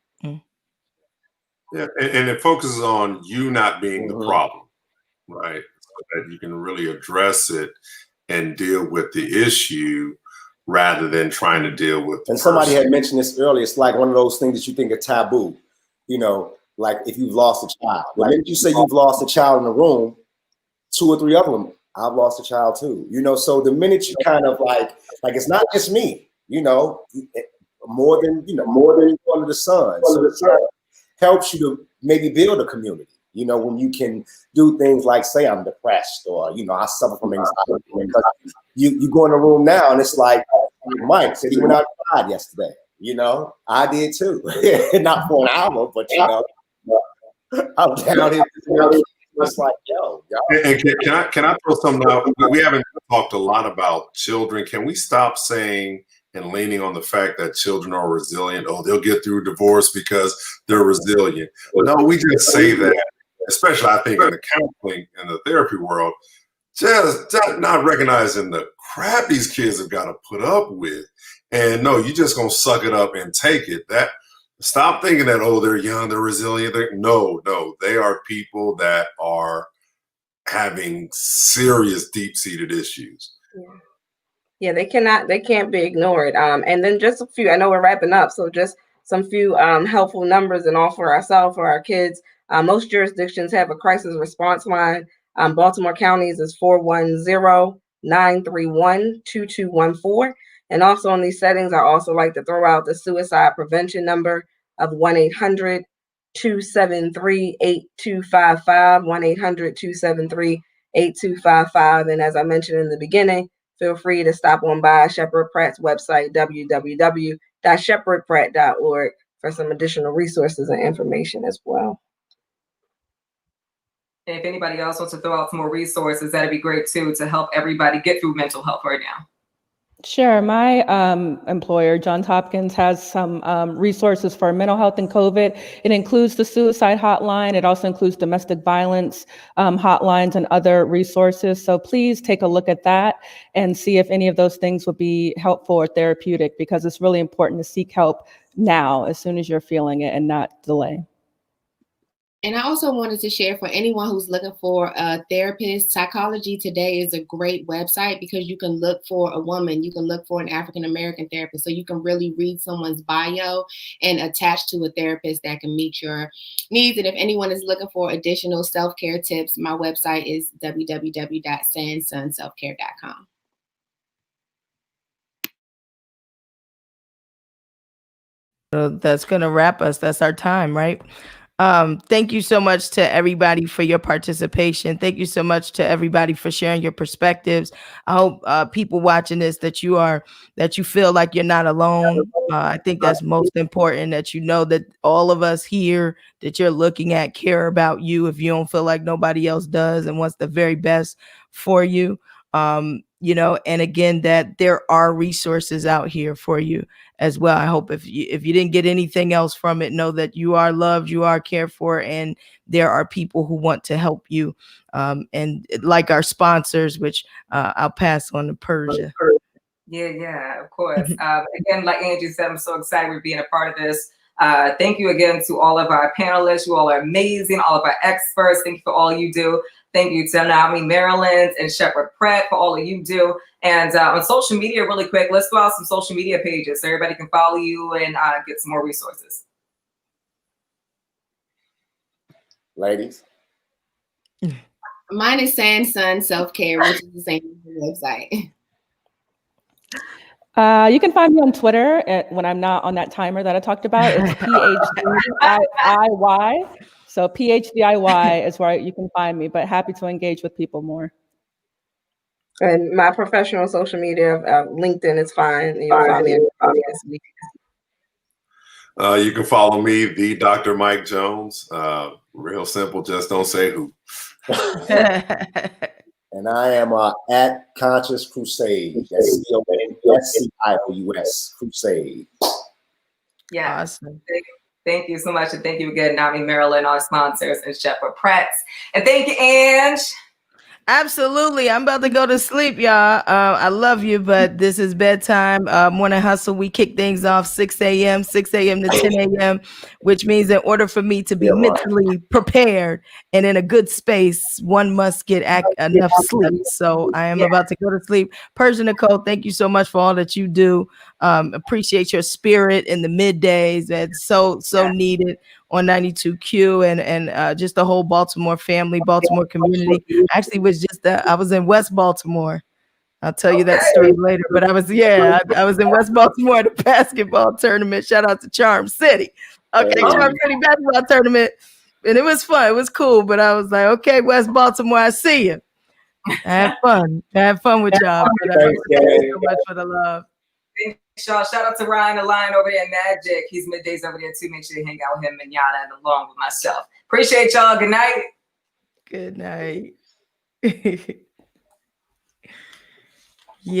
Yeah, and it focuses on you not being the problem, right? So that you can really address it and deal with the issue rather than trying to deal with the And somebody person. had mentioned this earlier. It's like one of those things that you think are taboo, like if you've lost a child. The minute you say you've lost a child in the room, 2 or 3 of them, I've lost a child too. So the minute you kind of like it's not just me, more than one of the sons. So it helps you to maybe build a community. When you can do things like say I'm depressed, or I suffer from anxiety, because you go in the room now and it's like Mike said he went outside yesterday. I did too. Not for an hour, but I'm down here. It's like, yo. And can I throw something out? We haven't talked a lot about children. Can we stop saying and leaning on the fact that children are resilient? Oh, they'll get through divorce because they're resilient. No, we just say that, especially I think in the counseling and the therapy world, just not recognizing the crap these kids have got to put up with. And no, you're just gonna suck it up and take it. Stop thinking that, oh, they're young, they're resilient. No, they are people that are having serious deep-seated issues. Yeah, they can't be ignored. And then just a few, I know we're wrapping up, so just some few helpful numbers and all for ourselves, for our kids. Most jurisdictions have a crisis response line. Baltimore County's is 410-931-2214. And also in these settings, I also like to throw out the suicide prevention number of 1-800-273-8255, 1-800-273-8255. And as I mentioned in the beginning, feel free to stop on by Shepherd Pratt's website, www.shepherdpratt.org, for some additional resources and information as well. And if anybody else wants to throw out some more resources, that'd be great too, to help everybody get through mental health right now. Sure. My employer, Johns Hopkins, has some resources for mental health and COVID. It includes the suicide hotline. It also includes domestic violence hotlines and other resources. So please take a look at that and see if any of those things would be helpful or therapeutic, because it's really important to seek help now as soon as you're feeling it and not delay. And I also wanted to share, for anyone who's looking for a therapist, Psychology Today is a great website, because you can look for a woman, you can look for an African-American therapist. So you can really read someone's bio and attach to a therapist that can meet your needs. And if anyone is looking for additional self-care tips, my website is www.sandsunselfcare.com. So that's going to wrap us. That's our time, right? Thank you so much to everybody for your participation. Thank you so much to everybody for sharing your perspectives. I hope people watching this, that you feel like you're not alone. I think that's most important, that you know that all of us here that you're looking at care about you if you don't feel like nobody else does and wants the very best for you. You know, and again, that there are resources out here for you as well. I hope if you didn't get anything else from it, know that you are loved, you are cared for, and there are people who want to help you. And like our sponsors, which I'll pass on to Persia. Yeah, of course. Again, like Angie said, I'm so excited for being a part of this. Thank you again to all of our panelists. You all are amazing. All of our experts. Thank you for all you do. Thank you to Naomi Maryland and Shepherd Pratt for all of you do. And on social media, really quick, let's go out some social media pages so everybody can follow you and get some more resources. Ladies. Mine is Sand Sun Self-Care, which is the same website. You can find me on Twitter when I'm not on that timer that I talked about. It's PHDIY. So PHDIY is where you can find me, but happy to engage with people more. And my professional social media, LinkedIn is fine. You can find me this week. You can follow me, the Dr. Mike Jones. Real simple, just don't say who. And I am at Conscious Crusade. That's CONSCIOUS Crusade. Yeah. Awesome. Thank you so much. And thank you again, Naomi Maryland, our sponsors, and Shepherd Pratt. And thank you, Ange. Absolutely. I'm about to go to sleep, y'all. I love you, but this is bedtime. Morning hustle. We kick things off 6 a.m. to 10 a.m., which means in order for me to be mentally prepared and in a good space, one must get enough sleep. So I am about to go to sleep. Persia, Nicole, thank you so much for all that you do. Appreciate your spirit in the middays. That's so needed on 92Q and just the whole Baltimore family, Baltimore community. Actually, I was in West Baltimore. I'll tell you that story later. But I was in West Baltimore at a basketball tournament. Shout out to Charm City. Okay, Charm City basketball tournament. And it was fun. It was cool. But I was like, okay, West Baltimore, I see you. Have fun. Have fun with y'all. But, thank you so much for the love. Thanks, y'all. Shout out to Ryan, the lion over there in Magic. He's middays over there too. Make sure you hang out with him and Yada and along with myself. Appreciate y'all. Good night. Good night.